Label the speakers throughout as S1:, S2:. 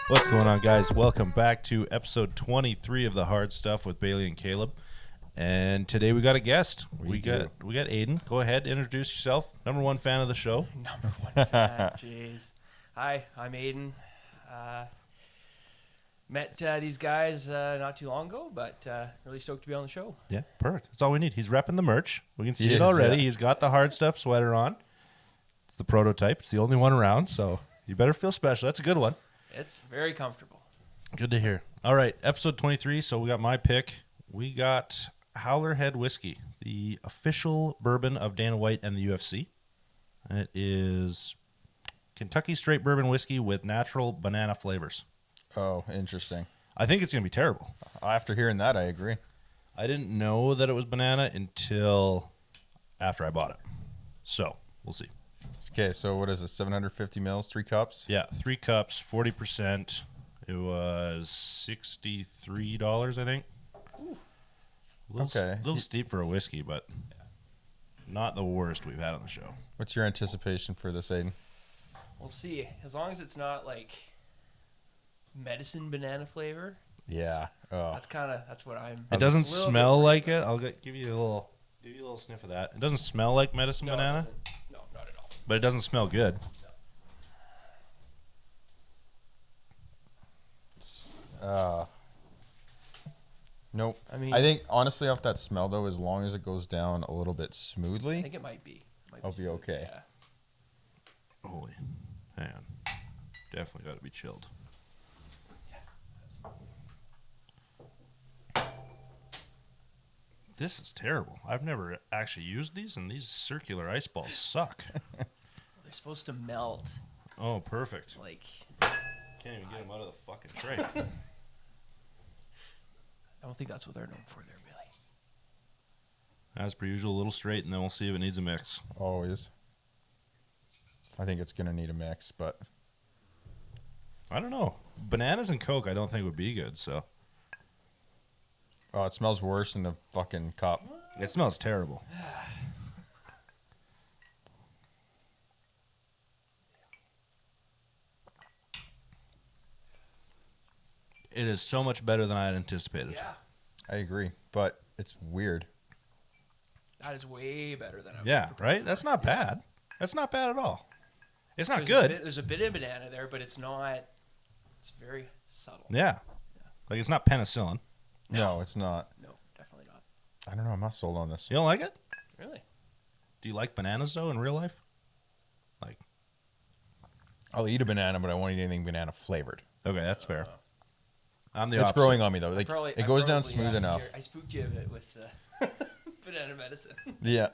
S1: What's going on, guys? Welcome back to episode 23 of The Hard Stuff with Bailey and Caleb. And today we got a guest. We got Aiden. Go ahead, introduce yourself. Number one fan of the show.
S2: Number one fan. Jeez. Hi, I'm Aiden. Met these guys not too long ago, but really stoked to be on the show.
S1: Yeah, perfect. That's all we need. He's repping the merch. We can see
S3: He
S1: it
S3: is,
S1: already.
S3: yeah.
S1: He's got the Hard Stuff sweater on. It's the prototype. It's the only one around, so you better feel special. That's a good one.
S2: It's very comfortable.
S1: Good to hear. All right, episode 23. So we got my pick. We got Howler Whiskey, the official bourbon of Dana White and the UFC. It is Kentucky straight bourbon whiskey with natural banana flavors.
S3: Oh, interesting.
S1: I think it's going to be terrible.
S3: After hearing that, I agree.
S1: I didn't know that it was banana until after I bought it. So, we'll see.
S3: Okay, so what is it? 750 mils, 3 cups?
S1: Yeah, 3 cups, 40%. It was $63, I think.
S2: Ooh.
S1: A little steep for a whiskey, but not the worst we've had on the show.
S3: What's your anticipation for this, Aiden?
S2: We'll see. As long as it's not like medicine banana flavor,
S3: Yeah. Oh.
S2: that's what I'm.
S1: It doesn't
S2: just a little
S1: smell
S2: bit
S1: like
S2: worried
S1: it. I'll give you a little sniff of that. It doesn't smell like medicine
S2: about.
S1: banana,
S2: It doesn't. No, not at all.
S1: but it doesn't smell good.
S3: Nope.
S2: I mean,
S3: I think, honestly, off that smell, though, as long as it goes down a little bit
S2: I
S3: smoothly,
S2: think it might be.
S3: I'll be okay.
S2: Yeah.
S1: Holy, hang on. Definitely got to be chilled. This is terrible. I've never actually used these, and these circular ice balls suck.
S2: They're supposed to melt.
S1: Oh, perfect.
S2: Like,
S1: Can't even get them out of the fucking tray.
S2: I don't think that's what they're known for there, Billy.
S1: As per usual, a little straight, and then we'll see if it needs a mix.
S3: always. I think it's going to need a mix, but
S1: I don't know. Bananas and Coke I don't think would be good, so.
S3: oh, it smells worse in the fucking cup.
S1: It smells terrible. It is so much better than I had anticipated.
S2: Yeah.
S3: I agree, but it's weird.
S2: That is way better than I was.
S1: Yeah, right? That's not bad. That's not bad at all. It's not
S2: There's
S1: good.
S2: There's a bit of banana there, but it's not. It's very subtle.
S1: Yeah. Like, it's not penicillin.
S3: No, it's not.
S2: No, definitely not.
S3: I don't know. I'm not sold on this.
S1: You don't like it?
S2: Really?
S1: Do you like bananas, though, in real life? Like,
S3: I'll eat a banana, but I won't eat anything banana flavored.
S1: okay, that's fair. I'm the
S3: It's
S1: opposite.
S3: growing on me, though. Like,
S2: I
S3: it goes down
S2: probably,
S3: smooth enough.
S2: I spooked you a bit with the banana medicine.
S3: Yeah.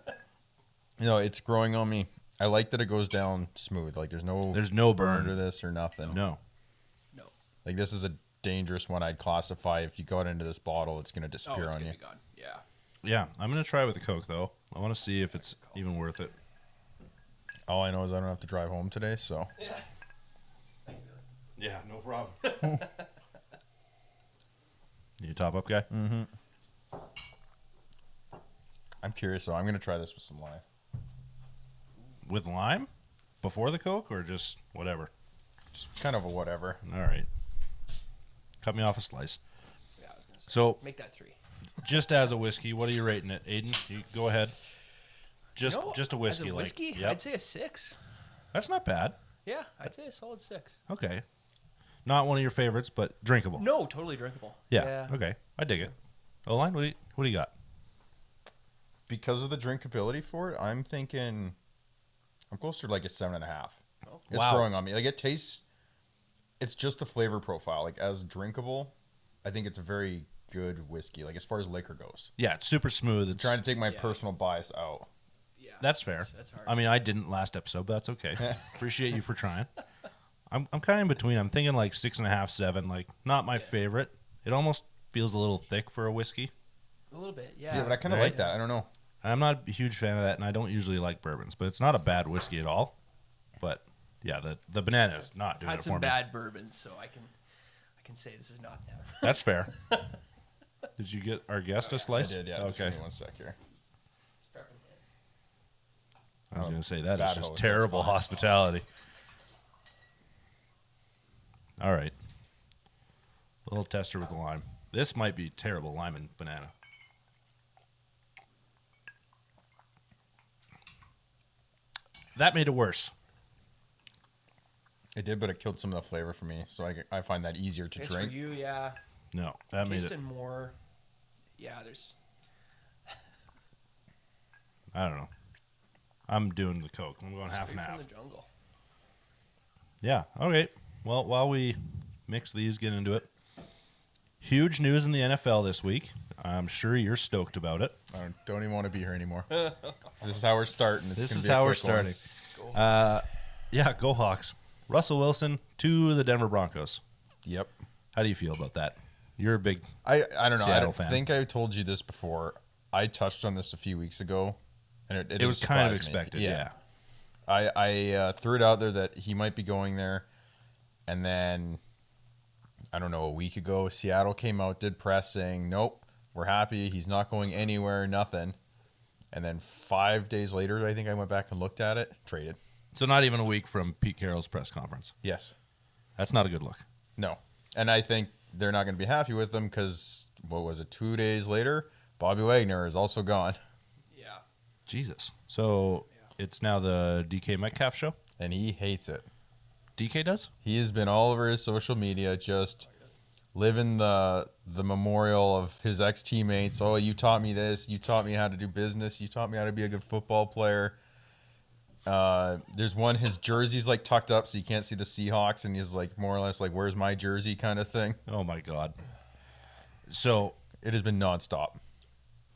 S3: You know, it's growing on me. I like that it goes down smooth. Like, there's no
S1: burn.
S3: to this or nothing.
S1: No.
S2: No.
S3: Like, this is a dangerous one I'd classify. If you got into this bottle, it's going to
S2: Oh,
S3: disappear
S2: it's
S3: on
S2: gonna
S3: you.
S2: be gone. Yeah.
S1: Yeah, I'm going to try with the Coke, though. I want to see if it's even worth it.
S3: All I know is I don't have to drive home today, so.
S2: Yeah. Thanks, Billy.
S1: Yeah, no problem. You a top up guy?
S3: Mm-hmm. I'm curious, so I'm going to try this with some lime.
S1: With lime? Before the Coke or just whatever?
S3: Just kind of a whatever.
S1: All right. Cut me off a slice.
S2: Yeah, I was gonna say.
S1: So,
S2: Make that 3.
S1: just as a whiskey, what are you rating it? Aiden, you go ahead. Just
S2: You know,
S1: just a whiskey.
S2: As a whiskey,
S1: Like, yep.
S2: I'd say a 6.
S1: That's not bad.
S2: Yeah, I'd say a solid 6.
S1: Okay. Not one of your favorites, but drinkable.
S2: No, totally drinkable.
S1: Yeah. Okay. I dig it. O-line, what do you got?
S3: Because of the drinkability for it, I'm thinking I'm closer to like a 7.5.
S2: Oh.
S3: It's
S1: Wow.
S3: growing on me. Like, it tastes, it's just the flavor profile. Like, as drinkable, I think it's a very good whiskey, like, as far as liquor goes.
S1: Yeah, it's super smooth.
S3: I'm
S1: It's
S3: trying to take my
S2: Yeah.
S3: personal bias out.
S2: Yeah.
S1: That's fair.
S2: That's hard.
S1: I mean, I didn't last episode, but that's okay. Appreciate you for trying. I'm kind of in between. I'm thinking like 6.5, 7. Like, not my favorite. It almost feels a little thick for a whiskey.
S2: a little bit. Yeah.
S3: See, but I kind of
S1: Right.
S3: like that. I don't know.
S1: I'm not a huge fan of that, and I don't usually like bourbons, but it's not a bad whiskey at all. But yeah, the banana is not
S2: I've
S1: doing
S2: had
S1: it
S2: some
S1: for me.
S2: bourbons, so I can say this is not them.
S1: That's fair. Did you get our guest a slice?
S3: I did, yeah. Just give
S1: Okay.
S3: me one sec here.
S1: I was going to say that
S3: Bad
S1: is just
S3: host, that's
S1: terrible
S3: fine.
S1: hospitality. All right. A little tester with the lime. This might be terrible, lime and banana. That made it worse.
S3: It did, but it killed some of the flavor for me, so I find that easier to
S2: It's
S3: drink.
S2: for you, yeah.
S1: No, that made it.
S2: Tasting more. Yeah, there's.
S1: I don't know. I'm doing the Coke. I'm going half and
S2: Straight
S1: half.
S2: from the jungle.
S1: Yeah. Okay. Well, while we mix these, get into it. Huge news in the NFL this week. I'm sure you're stoked about it.
S3: I don't even want to be here anymore. This is how we're starting.
S1: This is how we're starting.
S2: Go Hawks.
S1: Yeah, go Hawks. Russell Wilson to the Denver Broncos.
S3: Yep.
S1: How do you feel about that? You're a big
S3: I don't know.
S1: Seattle
S3: I
S1: fan.
S3: think I told you this before. I touched on this a few weeks ago, and it
S1: was kind of
S3: surprised me.
S1: expected. Yeah.
S3: I threw it out there that he might be going there, and then I don't know, a week ago, Seattle came out, did press saying, nope, we're happy. He's not going anywhere, nothing. And then 5 days later, I think I went back and looked at it, traded.
S1: So not even a week from Pete Carroll's press conference.
S3: Yes.
S1: That's not a good look.
S3: No. And I think they're not going to be happy with him because, what was it, 2 days later, Bobby Wagner is also gone.
S2: Yeah.
S1: Jesus. So it's now the DK Metcalf show?
S3: And he hates it.
S1: DK does?
S3: He has been all over his social media just living the memorial of his ex-teammates. Oh, you taught me this. You taught me how to do business. You taught me how to be a good football player. There's one, his jersey's like tucked up so you can't see the Seahawks, and he's like more or less like, where's my jersey kind of thing.
S1: Oh, my God. So
S3: It has been nonstop.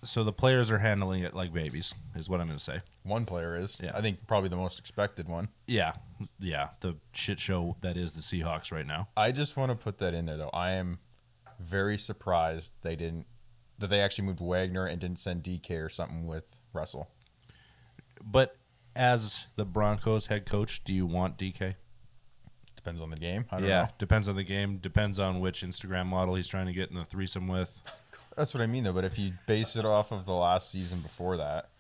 S1: the players are handling it like babies, is what I'm going to say.
S3: One player is.
S1: Yeah.
S3: I think probably the most expected one.
S1: Yeah. Yeah. The shit show that is the Seahawks right now.
S3: I just want to put that in there, though. I am very surprised that they actually moved Wagner and didn't send DK or something with Russell.
S1: But as the Broncos head coach, do you want DK?
S3: Depends on the game. I don't know.
S1: Depends on the game. Depends on which Instagram model he's trying to get in the threesome with.
S3: That's what I mean, though. But if you base it off of the last season before that,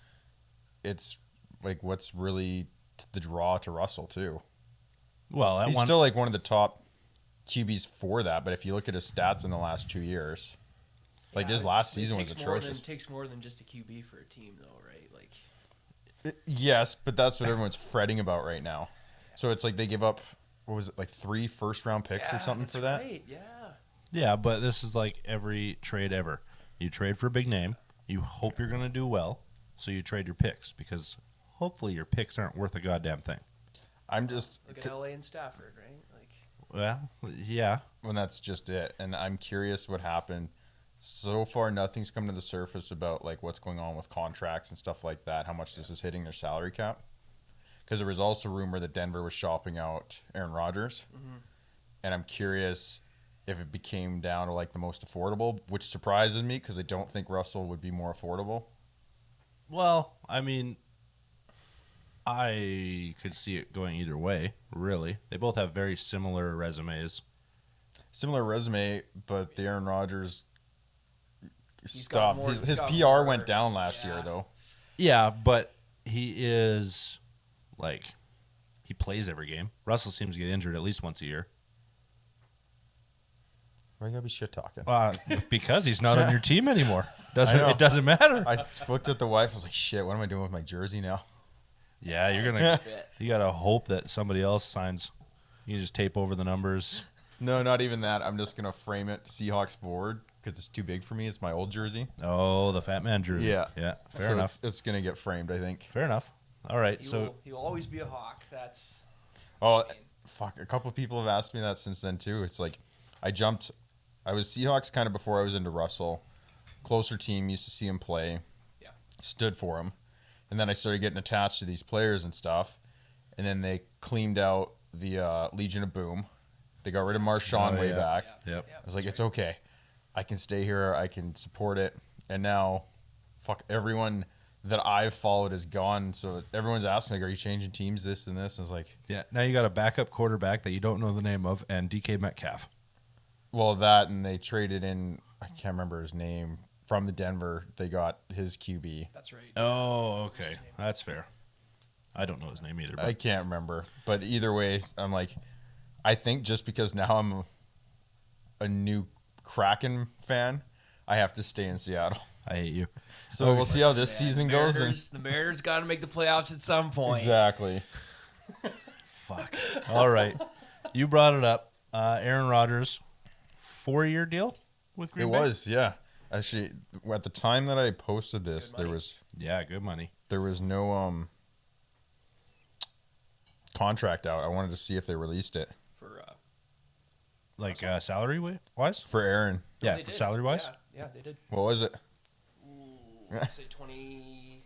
S3: it's like what's really the draw to Russell, too.
S1: Well,
S3: He's still like one of the top QBs for that. But if you look at his stats in the last 2 years, like his last season was atrocious.
S2: It takes more than just a QB for a team, though, right? Like,
S3: Yes, but that's what everyone's fretting about right now. So it's like they give up, what was it, like 3 first-round picks or something for that?
S2: Right, yeah.
S1: Yeah, but this is like every trade ever. You trade for a big name. You hope you're going to do well, so you trade your picks because hopefully your picks aren't worth a goddamn thing.
S3: I'm just...
S2: Look at LA and Stafford, right? Like,
S1: Well, yeah.
S3: Well, that's just it. And I'm curious what happened. So far, nothing's come to the surface about like what's going on with contracts and stuff like that, how much this is hitting their salary cap. Because there was also rumor that Denver was shopping out Aaron Rodgers.
S2: Mm-hmm.
S3: And I'm curious if it became down to like the most affordable, which surprises me because I don't think Russell would be more affordable.
S1: Well, I mean, I could see it going either way, really. They both have very similar resumes.
S3: Similar resume, but the Aaron Rodgers
S2: He's got
S3: stuff.
S2: more-
S3: His
S2: he's got
S3: PR
S2: more-
S3: went down last
S2: yeah.
S3: year, though.
S1: Yeah, but he is, like, he plays every game. Russell seems to get injured at least once a year.
S3: Why you gotta be shit talking?
S1: Because he's not on your team anymore.
S3: I know.
S1: It doesn't matter.
S3: I looked at the wife. I was like, "Shit, what am I doing with my jersey now?"
S1: Yeah, you're gonna. You gotta hope that somebody else signs. You can just tape over the numbers.
S3: No, not even that. I'm just gonna frame it Seahawks forward because it's too big for me. It's my old jersey.
S1: Oh, the fat man jersey.
S3: Yeah.
S1: Yeah. Fair
S3: So
S1: enough.
S3: It's gonna get framed, I think.
S1: Fair enough. All right.
S2: He'll always be a Hawk. That's
S3: Oh, fuck. A couple of people have asked me that since then too. It's like I was Seahawks kind of before I was into Russell. Closer team, used to see him play.
S2: Yeah.
S3: Stood for him, and then I started getting attached to these players and stuff. And then they cleaned out the Legion of Boom. They got rid of Marshawn way back.
S1: Yep.
S3: I was like, it's okay. I can stay here. I can support it. And now, fuck, everyone that I've followed is gone. So everyone's asking, like, are you changing teams, this and this? And I was like,
S1: Yeah. Now you got a backup quarterback that you don't know the name of, and DK Metcalf.
S3: well, that, and they traded in, I can't remember his name, from the Denver. They got his QB.
S2: That's right.
S1: Oh, okay. That's fair. I don't know his name either. But
S3: I can't remember. But either way, I'm like, I think just because now I'm a new Kraken fan, I have to stay in Seattle.
S1: I hate you.
S3: So we'll see how this
S2: Man,
S3: season goes.
S2: The Mariners got to make the playoffs at some point.
S3: Exactly.
S1: Fuck. All right. You brought it up. Aaron Rodgers, 4-year deal with Green
S3: It
S1: Bay?
S3: was, yeah. Actually, at the time that I posted this,
S2: Good money.
S1: Yeah, good money.
S3: there was no contract out. I wanted to see if they released it
S2: For
S1: Like salary wise?
S3: for Aaron.
S1: Yeah,
S2: they
S1: for
S2: did.
S1: salary wise?
S2: Yeah, they did.
S3: What was it?
S2: Ooh, I'd say 20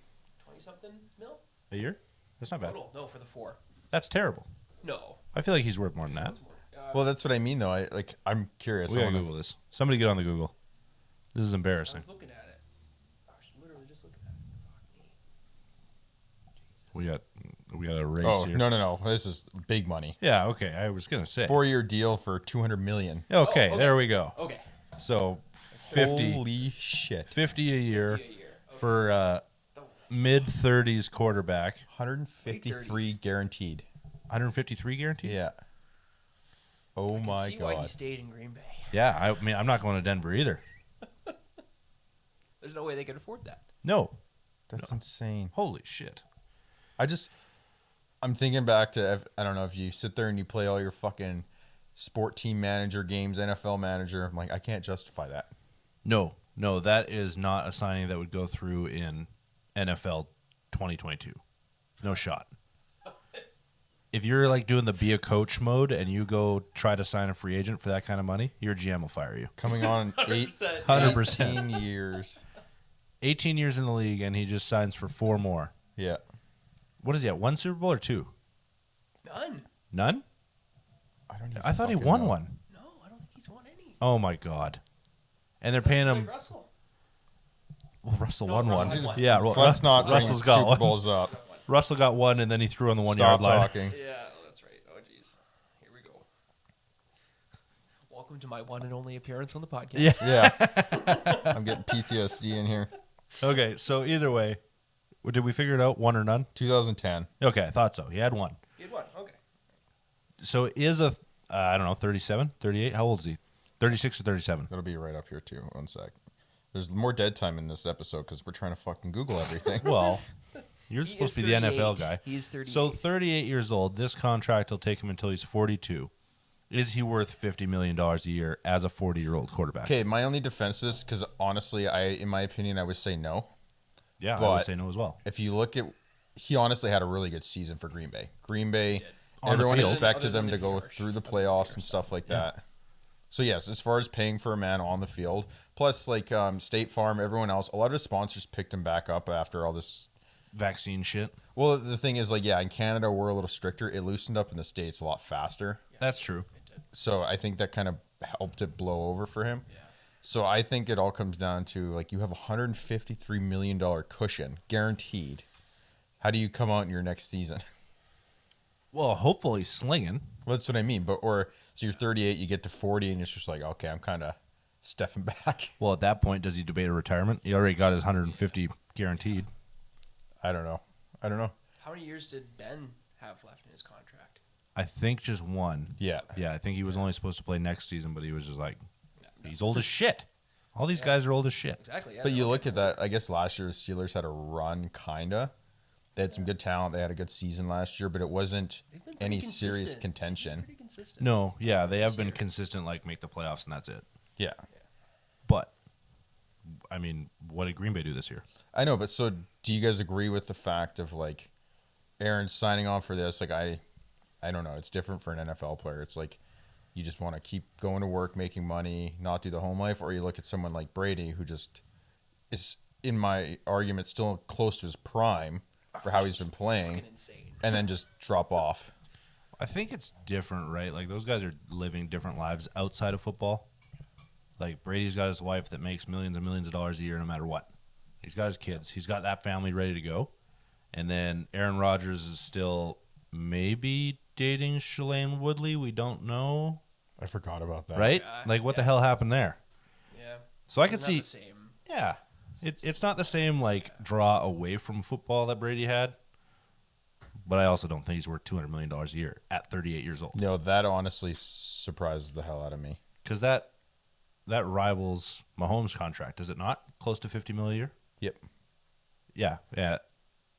S2: something mil
S1: A year? That's not bad.
S2: total. No, for the 4.
S1: That's terrible.
S2: No.
S1: I feel like he's worth more than that.
S2: It's more.
S3: Well, that's what I mean, though. I'm curious.
S1: We
S3: I
S1: gotta
S3: wanna-
S1: Google this. Somebody get on the Google. This is
S2: I
S1: embarrassing.
S2: was looking at it. I was literally just looking at it. Fuck me. Jesus.
S1: We got a race
S3: Oh
S1: here.
S3: no! This is big money.
S1: Yeah, okay. I was gonna say.
S3: 4-year deal for $200 million.
S1: Okay,
S2: Oh, okay.
S1: there we go.
S2: Okay.
S1: So 50,
S3: Holy shit!
S1: 50 a year
S2: 50 a year. Okay.
S1: for mid 30s quarterback.
S3: 153 guaranteed.
S1: 153 guaranteed.
S3: Yeah. Oh
S2: I can
S3: my
S2: see why he
S3: god!
S2: stayed in Green Bay.
S1: Yeah, I mean I'm not going to Denver either.
S2: There's no way they could afford that.
S1: No.
S3: That's insane.
S1: Holy shit.
S3: I'm thinking back to, I don't know, if you sit there and you play all your fucking sport team manager games, NFL manager. I'm like, I can't justify that.
S1: No, that is not a signing that would go through in NFL 2022. No shot. If you're like doing the be a coach mode and you go try to sign a free agent for that kind of money, your GM will fire you.
S3: Coming on
S2: 100%.
S1: 100%.
S3: 18 years.
S1: 18 years in the league and he just signs for 4 more.
S3: Yeah.
S1: What is he at? 1 Super Bowl or 2?
S2: None.
S1: None?
S3: I don't even
S1: I thought he
S3: fucking
S1: won
S3: know.
S1: one.
S2: No, I don't think he's won any.
S1: Oh my god. And they're
S2: It's like-
S1: paying
S2: it's
S1: him.
S2: like Russell.
S1: Well, Russell
S2: No,
S1: won
S2: Russell
S1: one.
S2: won one.
S1: Yeah, well,
S3: Let's not bring
S1: Russell's got
S3: Super
S1: one.
S3: Bowls up.
S1: Russell got one, and then he threw on the 1
S3: Stop
S1: yard line.
S3: talking.
S2: Yeah, that's right. Oh, jeez. Here we go. Welcome to my one and only appearance on the podcast.
S1: Yeah.
S3: Yeah. I'm getting PTSD in here.
S1: Okay, so either way, did we figure it out? 1 or none?
S3: 2010.
S1: Okay, I thought so. He had 1.
S2: He had one. Okay.
S1: So is I don't know, 37, 38? How old is he? 36 or 37?
S3: That'll be right up here, too. One sec. There's more dead time in this episode because we're trying to fucking Google everything.
S1: Well, you're
S2: He
S1: supposed
S2: is
S1: to be the
S2: 38.
S1: NFL guy.
S2: He is 38.
S1: So 38 years old. This contract will take him until he's 42. Is he worth $50 million a year as a 40-year-old quarterback?
S3: Okay, my only defense is because honestly, in my opinion, I would say no.
S1: Yeah, I
S3: But-
S1: would say no as well.
S3: If you look at, he honestly had a really good season for Green Bay. Green Bay,
S1: On the
S3: everyone
S1: field.
S3: expected
S2: Other than
S3: them to
S2: the
S3: go
S2: PR
S3: through the
S2: stuff,
S3: playoffs and stuff like that. So yes, as far as paying for a man on the field, plus like State Farm, everyone else, a lot of his sponsors picked him back up after all this.
S1: Vaccine shit.
S3: Well, the thing is, like, yeah, in Canada we're a little stricter. It loosened up in the States a lot faster.
S1: That's true.
S3: So I think that kind of helped it blow over for him.
S2: Yeah.
S3: So I think it all comes down to, like, you have a $153 million cushion guaranteed. How do you come out in your next season?
S1: Well, hopefully slinging.
S3: Well, that's what I mean. So you're 38, you get to 40, and it's just like, okay, I'm kind of stepping back.
S1: Well, at that point, does he debate a retirement? He already got his 150 guaranteed.
S3: I don't know.
S2: How many years did Ben have left in his contract?
S1: I think just 1.
S3: Yeah.
S1: Yeah, I think he was only supposed to play next season, but he was just like, he's old as shit. All these guys are old as shit.
S2: Exactly. Yeah,
S3: But you
S2: they're
S3: look
S2: all
S3: at that, I guess last year the Steelers had a run, kind of. They had some good talent. They had a good season last year, but it wasn't
S2: They've been pretty
S3: any serious
S2: consistent.
S3: contention.
S2: Pretty consistent.
S1: No, yeah, they have
S2: This
S1: been
S2: year.
S1: consistent, like make the playoffs, and that's it.
S3: Yeah.
S1: But, I mean, what did Green Bay do this year?
S3: I know, but so do you guys agree with the fact of, like, Aaron signing on for this? Like, I don't know. It's different for an NFL player. It's like you just want to keep going to work, making money, not do the home life, or you look at someone like Brady who just is, in my argument, still close to his prime for how he's been playing,
S2: Fucking insane.
S3: and then just drop off.
S1: I think it's different, right? Like, those guys are living different lives outside of football. Like, Brady's got his wife that makes millions and millions of dollars a year no matter what. He's got his kids. He's got that family ready to go. And then Aaron Rodgers is still maybe dating Shailene Woodley. We don't know,
S3: I forgot about that.
S1: right?
S2: Yeah,
S1: Like, what the
S2: yeah.
S1: hell happened there?
S2: Yeah.
S1: So I could
S2: It's not
S1: see,
S2: the same.
S1: yeah, it's not the same, like, draw away from football that Brady had. But I also don't think he's worth $200 million a year at 38 years old.
S3: No, that honestly surprises the hell out of me.
S1: Because that that rivals Mahomes' contract, is it not? Close to $50 million a year.
S3: Yep.
S1: Yeah,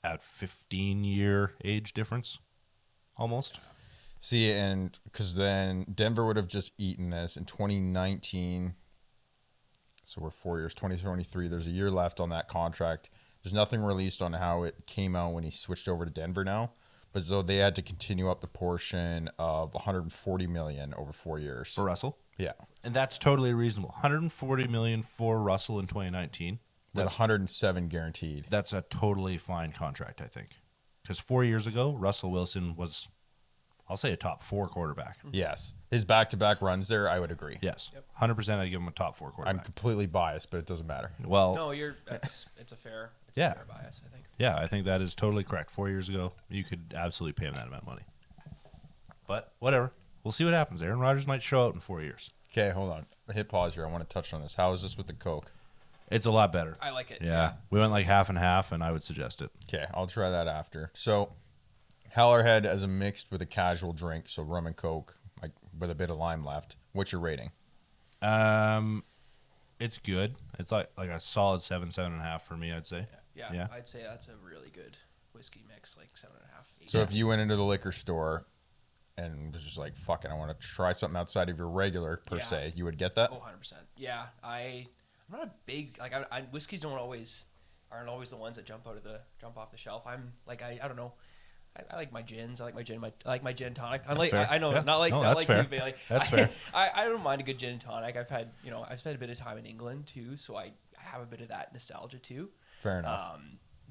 S1: at 15-year age difference, almost.
S3: See, and because then Denver would have just eaten this in 2019. So we're 4 years, 2023. There's a year left on that contract. There's nothing released on how it came out when he switched over to Denver now. But so they had to continue up the portion of $140 million over 4 years.
S1: For Russell.
S3: Yeah.
S1: And that's totally reasonable. $140 million for Russell in 2019.
S3: With
S1: That's
S3: 107 guaranteed.
S1: That's a totally fine contract, I think. Because 4 years ago, Russell Wilson was, I'll say, a top 4 quarterback.
S3: Yes. His back-to-back runs there, I would agree.
S1: Yes. 100% I'd give him a top 4 quarterback.
S3: I'm completely biased, but it doesn't matter.
S1: Well,
S2: No, it's a fair
S1: Yeah.
S2: fair bias, I think.
S1: yeah, I think that is totally correct. 4 years ago, you could absolutely pay him that amount of money. But whatever. We'll see what happens. Aaron Rodgers might show out in 4 years.
S3: Okay, hold on. Hit pause here. I want to touch on this. How is this with the Coke?
S1: It's a lot better.
S2: I like it.
S1: Yeah. We went like half and half, and I would suggest it.
S3: Okay, I'll try that after. So, Howler Head as a mixed with a casual drink, so rum and Coke, like with a bit of lime left. What's your rating?
S1: It's good. It's like a solid 7.5 for me, I'd say.
S2: Yeah.
S1: Yeah.
S2: I'd say that's a really good whiskey mix, like 7.5. 8.
S3: So if you went into the liquor store and was just like, fuck it, I want to try something outside of your regular per
S2: Yeah.
S3: se, you would get that?
S2: 100%. Yeah, I'm not a big like whiskeys aren't always the ones that jump off the shelf. I'm like I don't know. I like my gins. I like my gin tonic. I'm
S1: That's
S2: like
S1: fair.
S2: I know
S1: Yeah.
S2: not like
S1: No,
S2: not
S1: that's
S2: like
S1: fair.
S2: you, but like
S1: That's fair.
S2: I don't mind a good gin and tonic. I've spent a bit of time in England too, so I have a bit of that nostalgia too.
S3: Fair enough.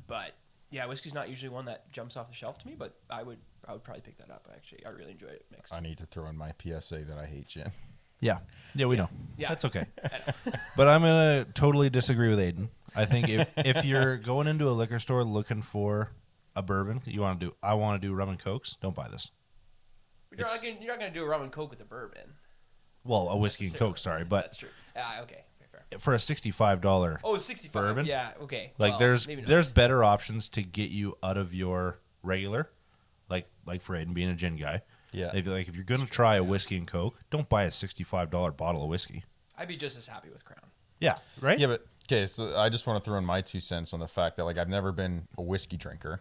S2: But yeah, whiskey's not usually one that jumps off the shelf to me, but I would probably pick that up. Actually, I really enjoy it mixed.
S3: I need to throw in my PSA that I hate gin.
S1: Yeah. Yeah, we know.
S2: Yeah.
S1: That's okay. But I'm going to totally disagree with Aiden. I think if you're going into a liquor store looking for a bourbon, I want to do rum and cokes, don't buy this.
S2: You're not gonna do a rum and coke with a bourbon.
S1: Well, a whiskey and coke, sorry, but
S2: That's true. Okay, fair.
S1: for a $65
S2: Oh, 65.
S1: bourbon?
S2: Yeah, okay.
S1: like
S2: Well, maybe not.
S1: there's better options to get you out of your regular, like for Aiden being a gin guy.
S3: Yeah.
S1: If you're going to try a whiskey and coke, don't buy a $65 bottle of whiskey.
S2: I'd be just as happy with Crown.
S1: Yeah, right?
S3: Yeah, but okay, so I just want to throw in my 2 cents on the fact that like I've never been a whiskey drinker.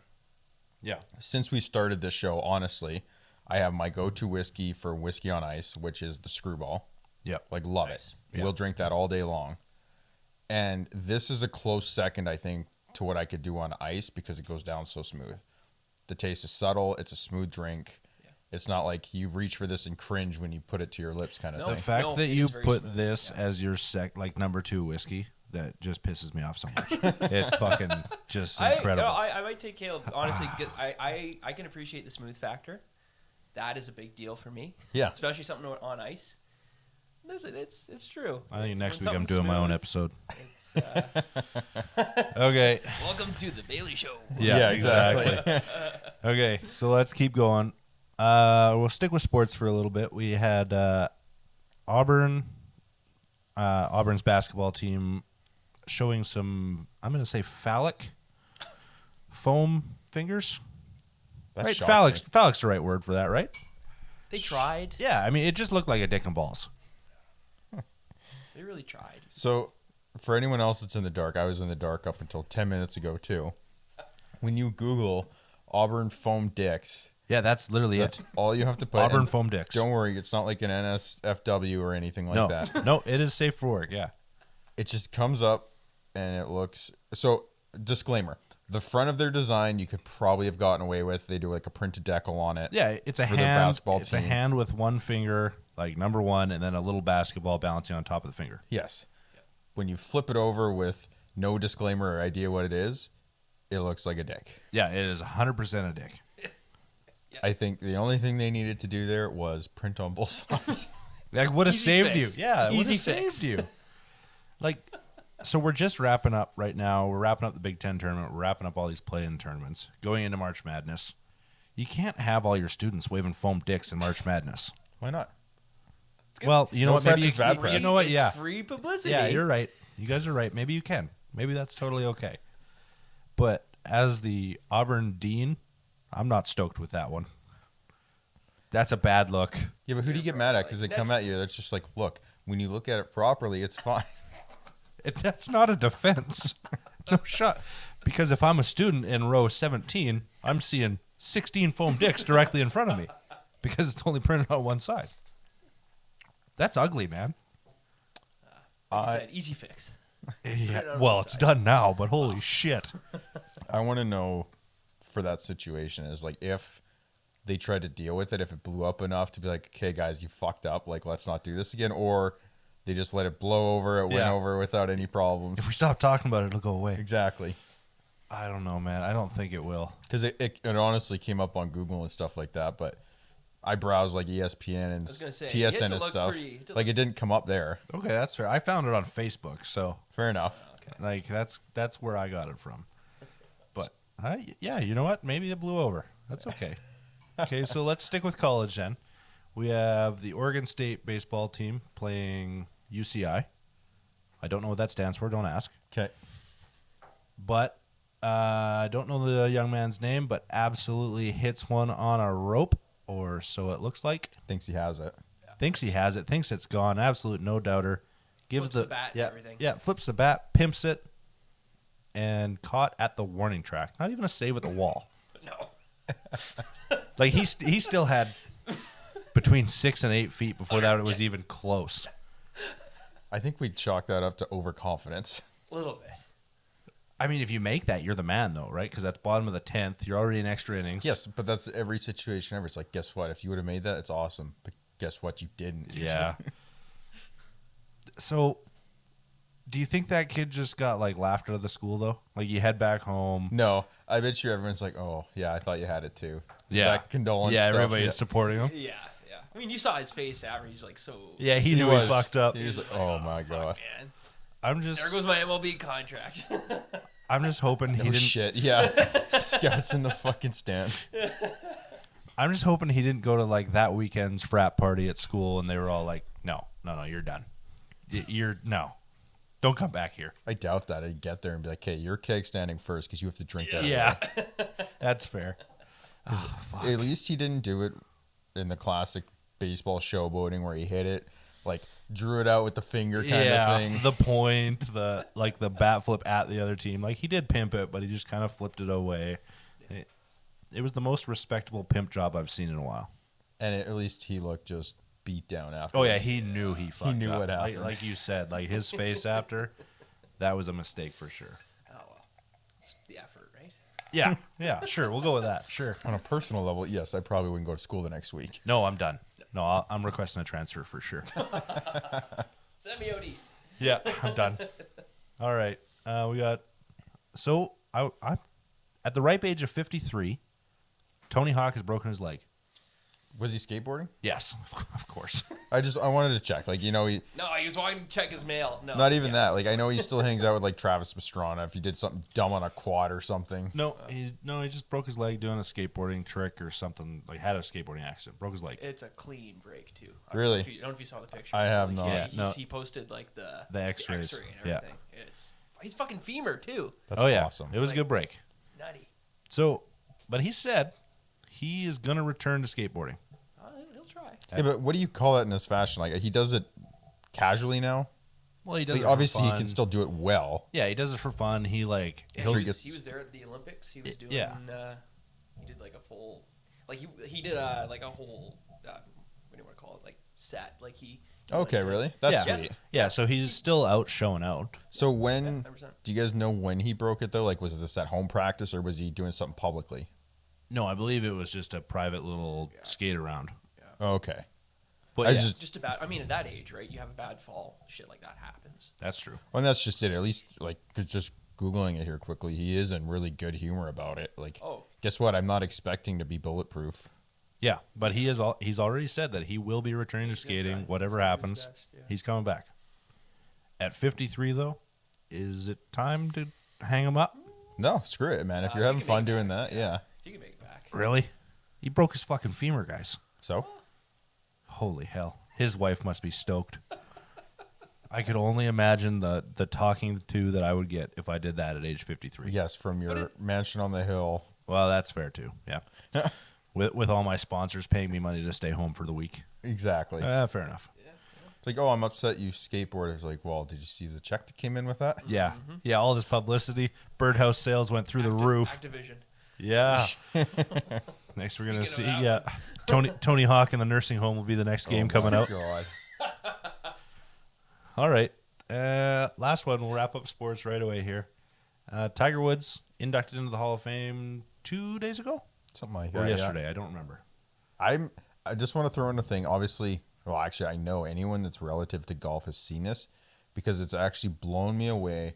S1: Yeah.
S3: Since we started this show, honestly, I have my go-to whiskey for whiskey on ice, which is the Screwball.
S1: Yep.
S3: Like, love
S2: Nice.
S3: it.
S1: Yeah.
S3: We'll drink that all day long. And this is a close second, I think, to what I could do on ice because it goes down so smooth. The taste is subtle. It's a smooth drink.
S2: Yeah.
S3: It's not like you reach for this and cringe when you put it to your lips kind of
S2: No.
S1: The
S3: thing.
S1: fact that
S2: it
S1: you
S2: is very
S1: put
S2: smooth,
S1: this
S2: yeah.
S1: as your number 2 whiskey, that just pisses me off so much. It's fucking just incredible.
S2: I might take Caleb. Honestly, I can appreciate the smooth factor. That is a big deal for me.
S3: Yeah.
S2: Especially something on ice. Listen, it's true.
S1: I think next
S2: When
S1: week I'm
S2: something's
S1: doing my own
S2: smooth,
S1: episode.
S2: It's,
S1: Okay.
S2: welcome to the Bailey Show.
S3: Yeah, exactly.
S1: Okay, so let's keep going. We'll stick with sports for a little bit. We had Auburn's basketball team showing some, I'm going to say phallic foam fingers.
S3: That's
S1: Right,
S3: shocking.
S1: phallic's the right word for that, right?
S2: They tried.
S1: Yeah, I mean, it just looked like a dick and balls.
S2: They really tried.
S3: So, for anyone else that's in the dark, I was in the dark up until 10 minutes ago, too. When you Google Auburn foam dicks,
S1: Yeah, that's literally
S3: that's
S1: it.
S3: all you have to put.
S1: Auburn
S3: And
S1: foam dicks.
S3: Don't worry, it's not like an NSFW or anything like
S1: No,
S3: that.
S1: no, it is safe for work, yeah.
S3: It just comes up and it looks... So, disclaimer. The front of their design, you could probably have gotten away with. They do like a printed decal on it.
S1: Yeah, it's a
S3: For their
S1: hand.
S3: basketball
S1: It's a
S3: team.
S1: hand with one finger, like number 1, and then a little basketball balancing on top of the finger.
S3: Yes. When you flip it over with no disclaimer or idea what it is, it looks like a dick.
S1: Yeah, it is 100% a dick.
S3: I think the only thing they needed to do there was print on both sides.
S1: That would have
S2: Easy
S1: saved
S2: fix.
S1: you. Yeah, it would
S2: Easy
S1: have
S2: fix.
S1: saved you. Like, so we're just wrapping up right now. We're wrapping up the Big Ten tournament. We're wrapping up all these play-in tournaments. Going into March Madness. You can't have all your students waving foam dicks in March Madness.
S3: Why not?
S1: Well, you know
S3: No
S1: what? Maybe
S3: press
S1: you,
S3: is bad press.
S1: you know what?
S2: It's
S1: Yeah,
S2: free publicity.
S1: yeah, you're right. You guys are right. Maybe you can. Maybe that's totally okay. But as the Auburn dean, I'm not stoked with that one. That's a bad look.
S3: Yeah, but who do you get mad at? Because they come
S2: Next.
S3: at you. That's just like, look, when you look at it properly, it's fine.
S1: That's not a defense. No shot. Because if I'm a student in row 17, I'm seeing 16 foam dicks directly in front of me because it's only printed on one side. That's ugly, man.
S2: Like you said, easy fix.
S1: Yeah. Well, it's done now, but holy shit.
S3: I want to know for that situation is like if they tried to deal with it, if it blew up enough to be like, okay, guys, you fucked up. Like, let's not do this again. Or they just let it blow over. It went over without any problems.
S1: If we stop talking about it, it'll go away.
S3: Exactly.
S1: I don't know, man. I don't think it will.
S3: Because it honestly came up on Google and stuff like that. But I browsed like ESPN and TSN and stuff. Like, it didn't come up there.
S1: Okay, that's fair. I found it on Facebook, so
S3: Fair enough.
S1: like that's where I got it from. But yeah, you know what? Maybe it blew over. That's okay. Okay, so let's stick with college then. We have the Oregon State baseball team playing UCI. I don't know what that stands for. Don't ask.
S3: Okay.
S1: But I don't know the young man's name, but absolutely hits one on a rope, or so it looks like.
S3: Thinks he has it.
S1: Thinks he has it. Thinks it's gone. Absolute no doubter. Gives
S2: Flips the bat and everything.
S1: Yeah, flips the bat, pimps it, and caught at the warning track. Not even a save at the wall.
S2: No.
S1: Like he still had between 6 and 8 feet before that it was even close.
S3: I think we'd chalk that up to overconfidence.
S2: A little bit.
S1: I mean, if you make that, you're the man, though, right? Because that's bottom of the 10th. You're already in extra innings.
S3: Yes, but that's every situation ever. It's like, guess what? If you would have made that, it's awesome. But guess what? You didn't.
S1: Yeah. So, do you think that kid just got like laughed out of the school though? Like you head back home.
S3: No, I bet you everyone's like, oh yeah, I thought you had it too.
S1: Yeah,
S3: that condolence.
S1: Yeah,
S3: stuff,
S1: everybody's supporting him.
S2: Yeah. I mean, you saw his face after. He's like, so.
S1: Yeah, he knew he fucked up.
S3: He was like, oh my god.
S2: Man.
S1: I'm just.
S2: There goes my MLB contract.
S1: I'm just hoping he
S3: No
S1: didn't.
S3: shit. Yeah, Scott's in the fucking stands.
S1: I'm just hoping he didn't go to like that weekend's frat party at school, and they were all like, "No, you're done. No, don't come back here."
S3: I doubt that I'd get there and be like, "Hey, you're keg standing first because you have to drink that."
S1: Yeah, that's fair.
S3: At least he didn't do it in the classic baseball showboating where he hit it, like drew it out with the finger kind of thing.
S1: The point, the bat flip at the other team. Like he did pimp it, but he just kind of flipped it away. It was the most respectable pimp job I've seen in a while.
S3: And at least he looked just beat down after.
S1: Oh yeah, he knew he fucked up.
S3: He knew what happened.
S1: Like you said, like his face after, that was a mistake for sure.
S2: Oh well, it's the effort, right?
S1: Yeah, sure. We'll go with that. Sure.
S3: On a personal level, yes, I probably wouldn't go to school the next week.
S1: No, I'm done. No, I'm requesting a transfer for sure.
S2: Send me out east.
S1: Yeah, I'm done. All right, we got. So I'm at the ripe age of 53. Tony Hawk has broken his leg.
S3: Was he skateboarding?
S1: Yes, of course.
S3: I wanted to check. Like, he
S2: No, he was wanting to check his mail. No,
S3: not even that. Like, I know he still hangs out with like Travis Pastrana if he did something dumb on a quad or something.
S1: No, he just broke his leg doing a skateboarding trick or something. Like had a skateboarding accident, broke his leg.
S2: It's a clean break too.
S3: Really?
S2: I don't know if you saw the picture.
S3: I have
S2: like,
S3: not.
S2: Yeah,
S1: No.
S2: he posted like the
S1: X-rays.
S2: X-ray and everything. It's he's fucking femur too.
S3: That's awesome.
S1: It was a good break.
S2: Nutty.
S1: So, but he said he is gonna return to skateboarding.
S2: He'll try.
S3: Yeah, but what do you call that in this fashion? Like, he does it casually now?
S1: Well, he does.
S3: Like,
S1: it
S3: obviously,
S1: for
S3: he
S1: fun.
S3: can still do it well.
S1: Yeah, he does it for fun. He like
S2: He
S1: he'll
S2: was there at the Olympics. He was doing.
S1: Yeah.
S2: He did like a full, like he did like a whole. What do you want to call it? Like set. Like he.
S3: Okay,
S2: like,
S3: really? That's
S1: yeah.
S3: sweet.
S1: Yeah, so he's still out showing out.
S3: So when
S2: 100%.
S3: do you guys know when he broke it though? Like, was this at home practice or was he doing something publicly?
S1: No, I believe it was just a private little skate around.
S3: Okay.
S1: But
S3: I
S1: yeah,
S3: just-
S2: Just about. I mean, at that age, right? You have a bad fall, shit like that happens.
S1: that's true.
S3: Well, and that's just it. At least, like, 'cause just Googling it here quickly, he is in really good humor about it. Like, guess what? I'm not expecting to be bulletproof.
S1: Yeah, but he's already said that he will be returning to skating, whatever happens.
S2: Best, yeah.
S1: He's coming back. At 53, though, is it time to hang him up?
S3: No, screw it, man. If you're having
S2: can
S3: fun
S2: make it
S3: doing
S2: back,
S3: that, yeah.
S2: If you can make it back.
S1: Really? He broke his fucking femur, guys.
S3: So,
S1: Holy hell. His wife must be stoked. I could only imagine the talking to that I would get if I did that at age 53.
S3: yes, from your mansion on the hill.
S1: Well, that's fair, too. Yeah. with all my sponsors paying me money to stay home for the week.
S3: Exactly.
S1: Fair enough.
S3: like, oh, I'm upset you skateboarded. It's like, well, did you see the check that came in with that?
S1: Yeah. Yeah, all this publicity. Birdhouse sales went through the roof.
S2: Activision.
S1: Yeah. Next we're going to see,
S2: Speaking of that
S1: Tony Hawk in the nursing home will be the next game coming out.
S3: God.
S1: All right. Last one. We'll wrap up sports right away here. Tiger Woods inducted into the Hall of Fame 2 days ago?
S3: Something like
S1: Or
S3: that.
S1: yesterday. I don't remember.
S3: I just want to throw in a thing. Obviously, well, actually, I know anyone that's relative to golf has seen this because it's actually blown me away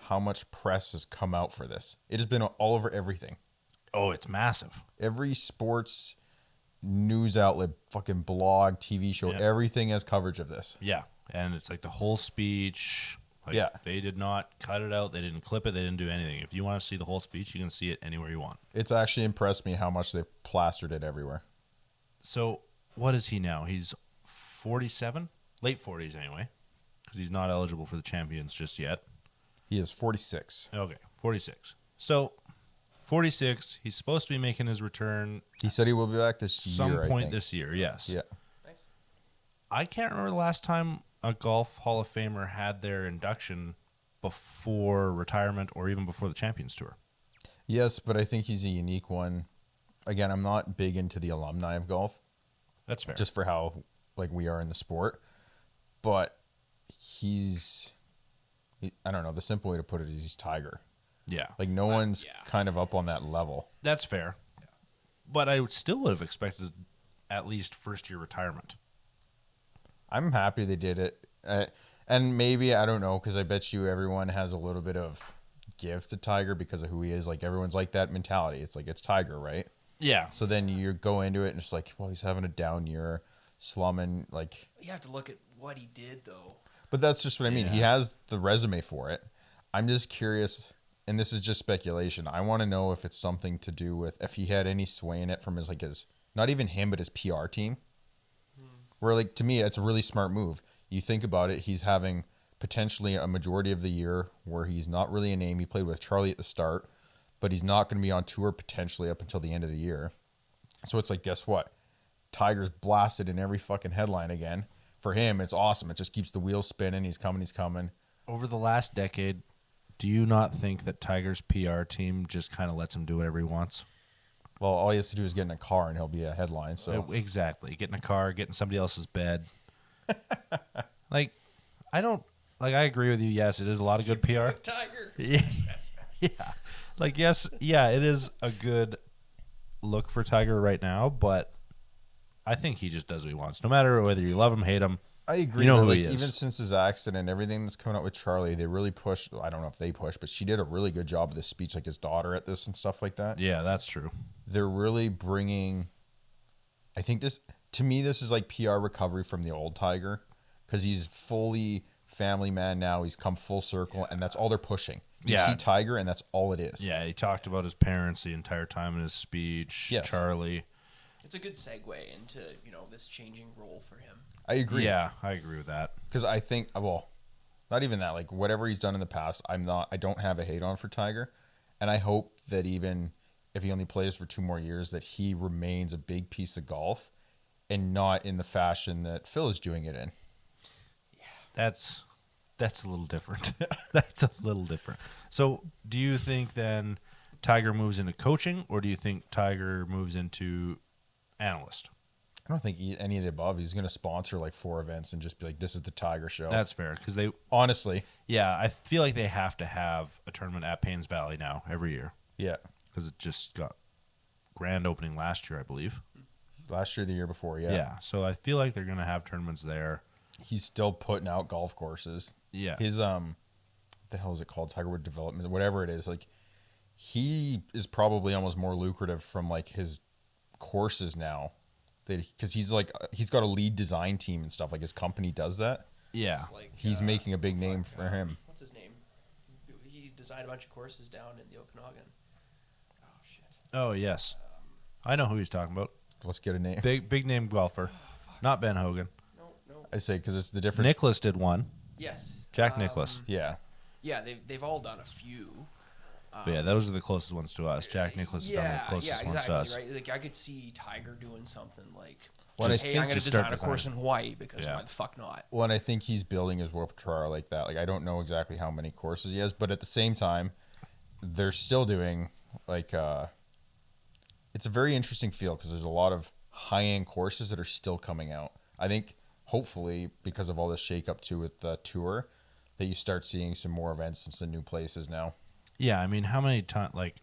S3: how much press has come out for this. It has been all over everything.
S1: Oh, it's massive.
S3: Every sports news outlet, fucking blog, TV show,
S1: Yeah.
S3: everything has coverage of this.
S1: Yeah. And it's like the whole speech. Like,
S3: Yeah.
S1: They did not cut it out. They didn't clip it. They didn't do anything. If you want to see the whole speech, you can see it anywhere you want.
S3: It's actually impressed me how much they've plastered it everywhere.
S1: So what is he now? He's 47? Late 40s anyway, because he's not eligible for the Champions just yet.
S3: He is 46.
S1: Okay, 46. So 46, he's supposed to be making his return
S3: He said he will be back this
S1: some
S3: year, I
S1: point
S3: think.
S1: this year, yes.
S3: Yeah.
S2: Nice.
S1: I can't remember the last time a Golf Hall of Famer had their induction before retirement or even before the Champions Tour.
S3: Yes, but I think he's a unique one. Again, I'm not big into the alumni of golf,
S1: That's fair.
S3: just for how like we are in the sport. But I don't know, the simple way to put it is he's Tiger.
S1: yeah,
S3: Like no one's
S2: yeah.
S3: kind of up on that level.
S1: that's fair. But I still would have expected at least first-year retirement.
S3: I'm happy they did it. And maybe, I don't know, because I bet you everyone has a little bit of give to Tiger because of who he is. Like everyone's like that mentality. It's like, it's Tiger, right?
S1: Yeah.
S3: So then you go into it and it's like, well, he's having a down year, slumming. Like,
S2: You have to look at what he did, though.
S3: but that's just what I mean. He
S1: Yeah.
S3: has the resume for it. I'm just curious, and this is just speculation. I want to know if it's something to do with if he had any sway in it from his not even him, but his PR team. Where, like, to me, it's a really smart move. You think about it, he's having potentially a majority of the year where he's not really a name. He played with Charlie at the start, but he's not going to be on tour potentially up until the end of the year. So it's like, guess what? Tiger's blasted in every fucking headline again. For him, it's awesome. It just keeps the wheels spinning. He's coming.
S1: Over the last decade, do you not think that Tiger's PR team just kind of lets him do whatever he wants?
S3: Well, all he has to do is get in a car and he'll be a headline. So
S1: Exactly. Get in a car, get in somebody else's bed. I agree with you. Yes, it is a lot of good PR.
S2: Tiger.
S1: Yeah. Yeah. Yes, it is a good look for Tiger right now, but I think he just does what he wants. No matter whether you love him, hate him.
S3: I agree.
S1: You know
S3: that,
S1: who
S3: like,
S1: he is.
S3: even since his accident, everything that's coming out with Charlie, they really pushed. I don't know if they pushed, but she did a really good job of this speech, like his daughter at this and stuff like that.
S1: Yeah, that's true.
S3: They're really bringing. I think this is like PR recovery from the old Tiger, because he's fully family man now. He's come full circle, and that's all they're pushing. You
S1: Yeah.
S3: see Tiger, and that's all it is.
S1: Yeah, he talked about his parents the entire time in his speech.
S3: Yes.
S1: Charlie.
S2: It's a good segue into, this changing role for him.
S3: I agree.
S1: Yeah, I agree with that.
S3: Because I think, well, not even that. Like whatever he's done in the past, I don't have a hate on for Tiger, and I hope that even if he only plays for 2 more years, that he remains a big piece of golf, and not in the fashion that Phil is doing it in.
S1: That's a little different. That's a little different. So, do you think then Tiger moves into coaching, or do you think Tiger moves into analyst?
S3: I don't think any of the above. He's going to sponsor like 4 events and just be like, "This is the Tiger show."
S1: That's fair because
S3: honestly,
S1: I feel like they have to have a tournament at Paynes Valley now every year
S3: yeah.
S1: because it just got grand opening last year, I believe.
S3: Last year, the year before, yeah.
S1: So I feel like they're going to have tournaments there.
S3: He's still putting out golf courses.
S1: Yeah.
S3: His what the hell is it called? Tigerwood Development, whatever it is. Like, he is probably almost more lucrative from like his courses now, because he's got a lead design team and stuff. Like his company does that.
S1: Yeah.
S2: It's like,
S3: He's making a big name for him.
S2: What's his name? He designed a bunch of courses down in the Okanagan. Oh, shit.
S1: Oh, yes. I know who he's talking about.
S3: Let's get a name.
S1: Big name golfer. Not Ben Hogan.
S2: No.
S3: I say because it's the difference.
S1: Nicholas did one.
S2: Yes.
S1: Jack Nicklaus.
S3: Yeah.
S2: Yeah, they've all done a few.
S1: But yeah, those are the closest ones to us. Jack Nicholas is done the closest ones to us.
S2: Right. Like I could see Tiger doing something like
S3: Well, I
S2: hey,
S3: think
S2: I'm going to
S1: just
S2: design
S1: start
S2: a course
S1: designing.
S2: in Hawaii because
S1: Yeah.
S2: why the fuck not?
S3: Well, and I think he's building his repertoire like that. Like, I don't know exactly how many courses he has, but at the same time, they're still doing like it's a very interesting field because there's a lot of high-end courses that are still coming out. I think hopefully because of all this shake-up too with the tour, that you start seeing some more events and some new places now.
S1: Yeah, I mean, how many times, like,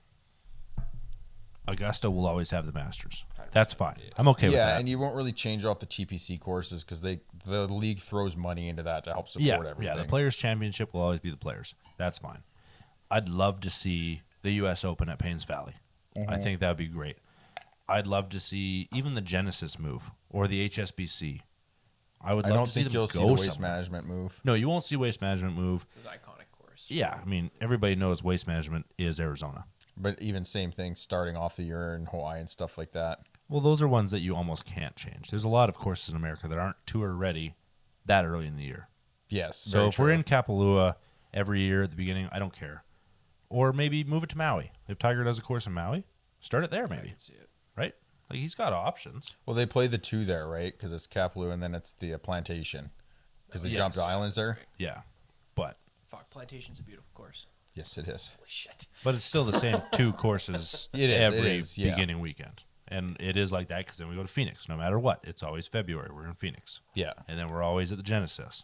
S1: Augusta will always have the Masters. That's fine. I'm okay with
S3: Yeah,
S1: that.
S3: and you won't really change off the TPC courses because the league throws money into that to help support
S1: yeah,
S3: everything.
S1: yeah, the Players' Championship will always be the Players. That's fine. I'd love to see the U.S. Open at Paynes Valley. I think that would be great. I'd love to see even the Genesis move or the HSBC. I would
S3: I
S1: love
S3: don't
S1: to see
S3: think
S1: them
S3: you'll
S1: go
S3: see the waste
S1: somewhere.
S3: management move.
S1: No, you won't see Waste Management move.
S2: It's an iconic course.
S1: Yeah, I mean, everybody knows Waste Management is Arizona.
S3: But even same thing, starting off the year in Hawaii and stuff like that.
S1: Well, those are ones that you almost can't change. There's a lot of courses in America that aren't tour ready that early in the year.
S3: Yes.
S1: So
S3: very
S1: if we're
S3: true.
S1: in Kapalua every year at the beginning, I don't care. Or maybe move it to Maui. If Tiger does a course in Maui, start it there
S2: I
S1: maybe,
S2: can see it.
S1: right? Like he's got options.
S3: Well, they play the two there, right? Because it's Kapalua and then it's the Plantation. Because they jumped
S1: Yes.
S3: islands there.
S1: Yeah, but
S2: Plantation's a beautiful course.
S3: Yes, it is.
S2: Holy shit.
S1: it's still the same two courses
S3: It
S1: every
S3: is, yeah.
S1: beginning weekend. And it is like that because then we go to Phoenix. No matter what, it's always February. We're in Phoenix.
S3: Yeah.
S1: And then we're always at the Genesis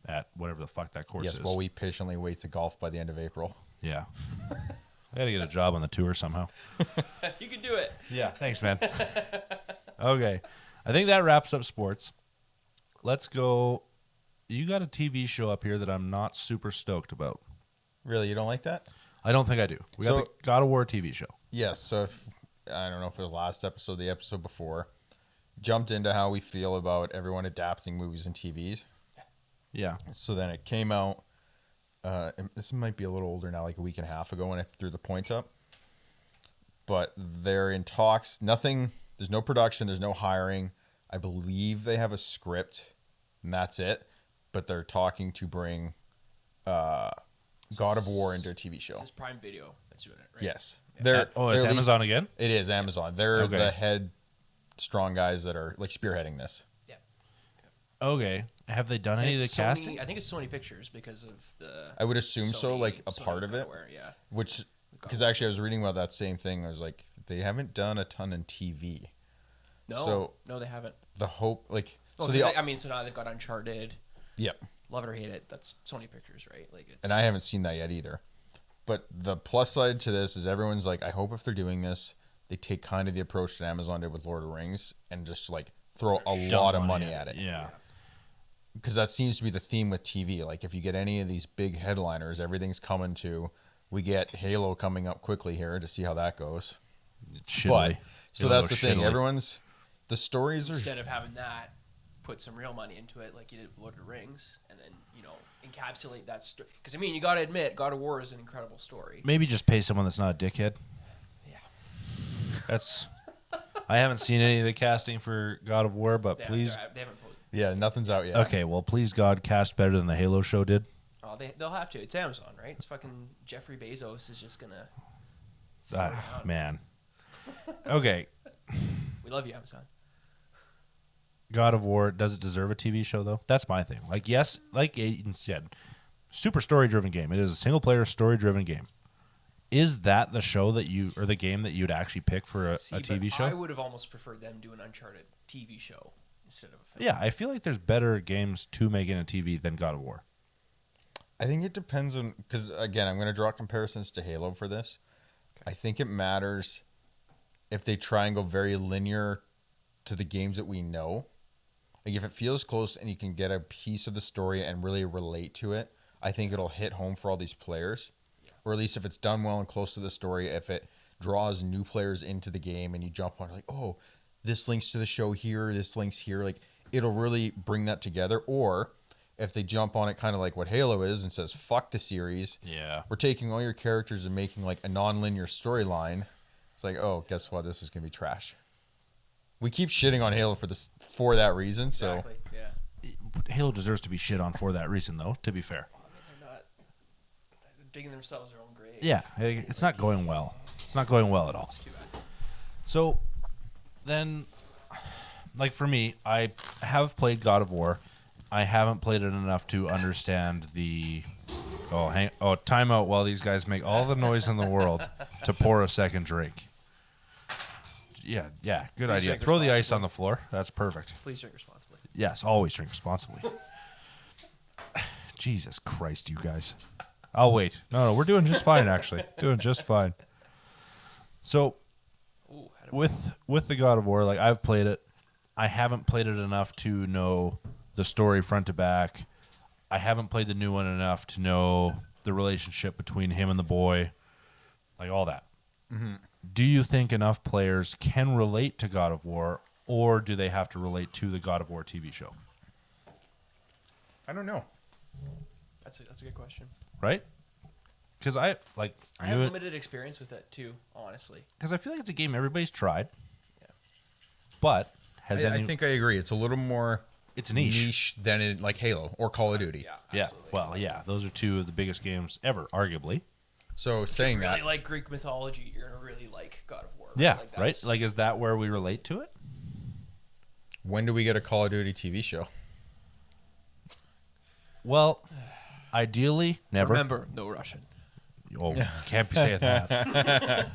S1: at whatever the fuck that course
S3: Yes,
S1: is.
S3: well, we patiently wait to golf by the end of April.
S1: Yeah. I got to get a job on the tour somehow.
S2: You can do it.
S1: Yeah, thanks, man. Okay. I think that wraps up sports. Let's go. You got a TV show up here that I'm not super stoked about.
S3: Really, you don't like that?
S1: I don't think I do. We got
S3: So-
S1: the God of War TV show.
S3: Yes. So if I don't know if it was last episode, the episode before, jumped into how we feel about everyone adapting movies and TVs.
S1: Yeah.
S3: So then it came out. And this might be a little older now, like a week and a half ago when I threw the point up. But they're in talks. Nothing. There's no production. There's no hiring. I believe they have a script, and that's it. But they're talking to bring God of War into a TV show.
S2: This is Prime Video that's doing it, right?
S3: Yes.
S2: Yeah.
S3: They're,
S1: It's
S3: they're at least-
S1: Amazon again?
S3: It is Amazon. They're
S1: Okay.
S3: the head strong guys that are like spearheading this.
S1: Okay. Have they done any of the
S2: It's
S1: casting?
S2: I think it's Sony Pictures because of the.
S3: I would assume so,
S2: Sony-
S3: like a
S2: Sony
S3: part of it.
S2: Aware, yeah.
S3: Which, because actually I was reading about that same thing. I was like, they haven't done a ton in TV.
S2: No, they haven't.
S3: The hope, like,
S2: Well,
S3: so
S2: so
S3: the,
S2: so now they've got Uncharted.
S3: yep.
S2: Love it or hate it, that's Sony Pictures, right? Like it's.
S3: And I haven't seen that yet either. But the plus side to this is everyone's like, I hope if they're doing this, they take kind of the approach that Amazon did with Lord of the Rings and just like throw a
S1: Dump
S3: lot of money at it.
S1: Yeah.
S3: Because that seems to be the theme with TV. Like if you get any of these big headliners, everything's coming to. We get Halo coming up quickly here to see how that goes.
S1: Shittily.
S3: But so
S1: It'll
S3: that's
S1: go
S3: the thing.
S1: shittily.
S3: Everyone's the stories are
S2: Instead of having that, put some real money into it, like you did with Lord of the Rings, and then encapsulate that story. Because I mean, you got to admit, God of War is an incredible story.
S1: Maybe just pay someone that's not a dickhead.
S2: Yeah.
S1: That's. I haven't seen any of the casting for God of War, but
S2: They
S1: please.
S2: they haven't.
S3: yeah, nothing's out yet.
S1: Okay, well, please God, cast better than the Halo show did.
S2: Oh, they'll have to. It's Amazon, right? It's fucking Jeffrey Bezos is just gonna.
S1: Ah, man. Okay,
S2: We love you, Amazon.
S1: God of War, does it deserve a TV show though? That's my thing. Like, yes, like Aiden said, super story driven game. It is a single player story driven game. Is that the show that you or the game that you'd actually pick for a
S2: See,
S1: TV
S2: but
S1: show?
S2: I would have almost preferred them do an Uncharted TV show instead of a film.
S1: Yeah, I feel like there's better games to make in a TV than God of War.
S3: I think it depends on because again, I'm going to draw comparisons to Halo for this. I think it matters if they try and go very linear to the games that we know. Like if it feels close and you can get a piece of the story and really relate to it, I think it'll hit home for all these players. Or at least if it's done well and close to the story, if it draws new players into the game and you jump on like, oh, this links to the show here, this links here, like it'll really bring that together. Or if they jump on it kind of like what Halo is and says, fuck the series.
S1: Yeah.
S3: We're taking all your characters and making like a non-linear storyline. It's like, oh, guess what? This is going to be trash. We keep shitting on Halo for that reason. So
S2: Exactly. Yeah.
S1: Halo deserves to be shit on for that reason, though, to be fair.
S2: Well, I mean, they're digging themselves their own grave.
S1: Yeah, it's not going well. It's not going well at all.
S2: It's too bad.
S1: So then like for me, I have played God of War. I haven't played it enough to understand the. Time out while these guys make all the noise in the world to pour a second drink. Yeah, good
S2: Please
S1: idea.
S2: drink
S1: Throw the ice
S2: responsibly.
S1: on the floor. That's perfect.
S2: Please drink responsibly.
S1: Yes, always drink responsibly. Jesus Christ, you guys. I'll wait. No, we're doing just fine, actually. Doing just fine. So,
S2: Ooh,
S1: with the God of War, like I've played it. I haven't played it enough to know the story front to back. I haven't played the new one enough to know the relationship between him and the boy, like all that.
S3: Mm-hmm.
S1: Do you think enough players can relate to God of War, or do they have to relate to the God of War TV show?
S3: I don't know.
S2: that's a good question.
S1: Right? Because I
S2: have limited experience with it too, honestly.
S1: Because I feel like it's a game everybody's tried.
S2: Yeah.
S1: But
S3: I think I agree. It's a little more
S1: it's niche.
S3: than in like Halo or Call of Duty.
S1: Yeah.
S2: Absolutely.
S1: Well, yeah. Those are two of the biggest games ever, arguably.
S3: So
S2: If
S3: saying
S2: you really
S3: that,
S2: like Greek mythology, you're gonna really like God of War.
S1: Yeah,
S2: Like,
S1: right?
S2: that's-
S1: Like, is that where we relate to it?
S3: when do we get a Call of Duty TV show?
S1: Well, ideally, never.
S2: Remember, no Russian.
S1: Oh, you can't be saying that.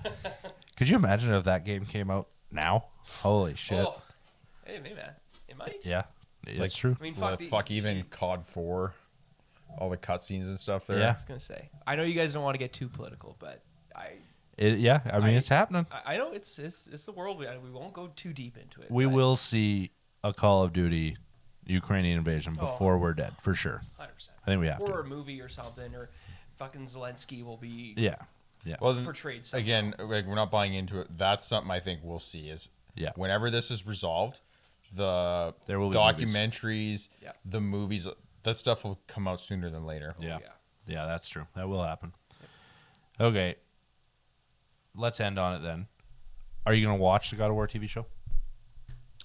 S1: Could you imagine if that game came out now? Holy shit.
S2: Oh, hey man, it might.
S1: Yeah, it's
S3: Like-
S1: true.
S2: I mean,
S3: Well,
S2: fuck,
S3: even COD 4, all the cutscenes and stuff there.
S1: Yeah.
S2: I was gonna say. I know you guys don't want to get too political, but I
S1: I mean, it's happening.
S2: know it's the world. We won't go too deep into it.
S1: We
S2: but
S1: will see a Call of Duty Ukrainian invasion before we're dead, for sure.
S2: 100%.
S1: I think we have
S2: or
S1: to.
S2: a movie or something, or fucking Zelensky will be
S1: Yeah.
S3: Well, then,
S2: portrayed somehow.
S3: again, like, we're not buying into it. That's something I think we'll see is
S1: Yeah.
S3: whenever this is resolved, the
S1: There will be
S3: documentaries,
S2: Yeah.
S3: the movies, that stuff will come out sooner than later.
S1: Yeah.
S2: yeah.
S1: Yeah, that's true. That will happen. Okay. Let's end on it then. Are you going to watch the God of War TV show?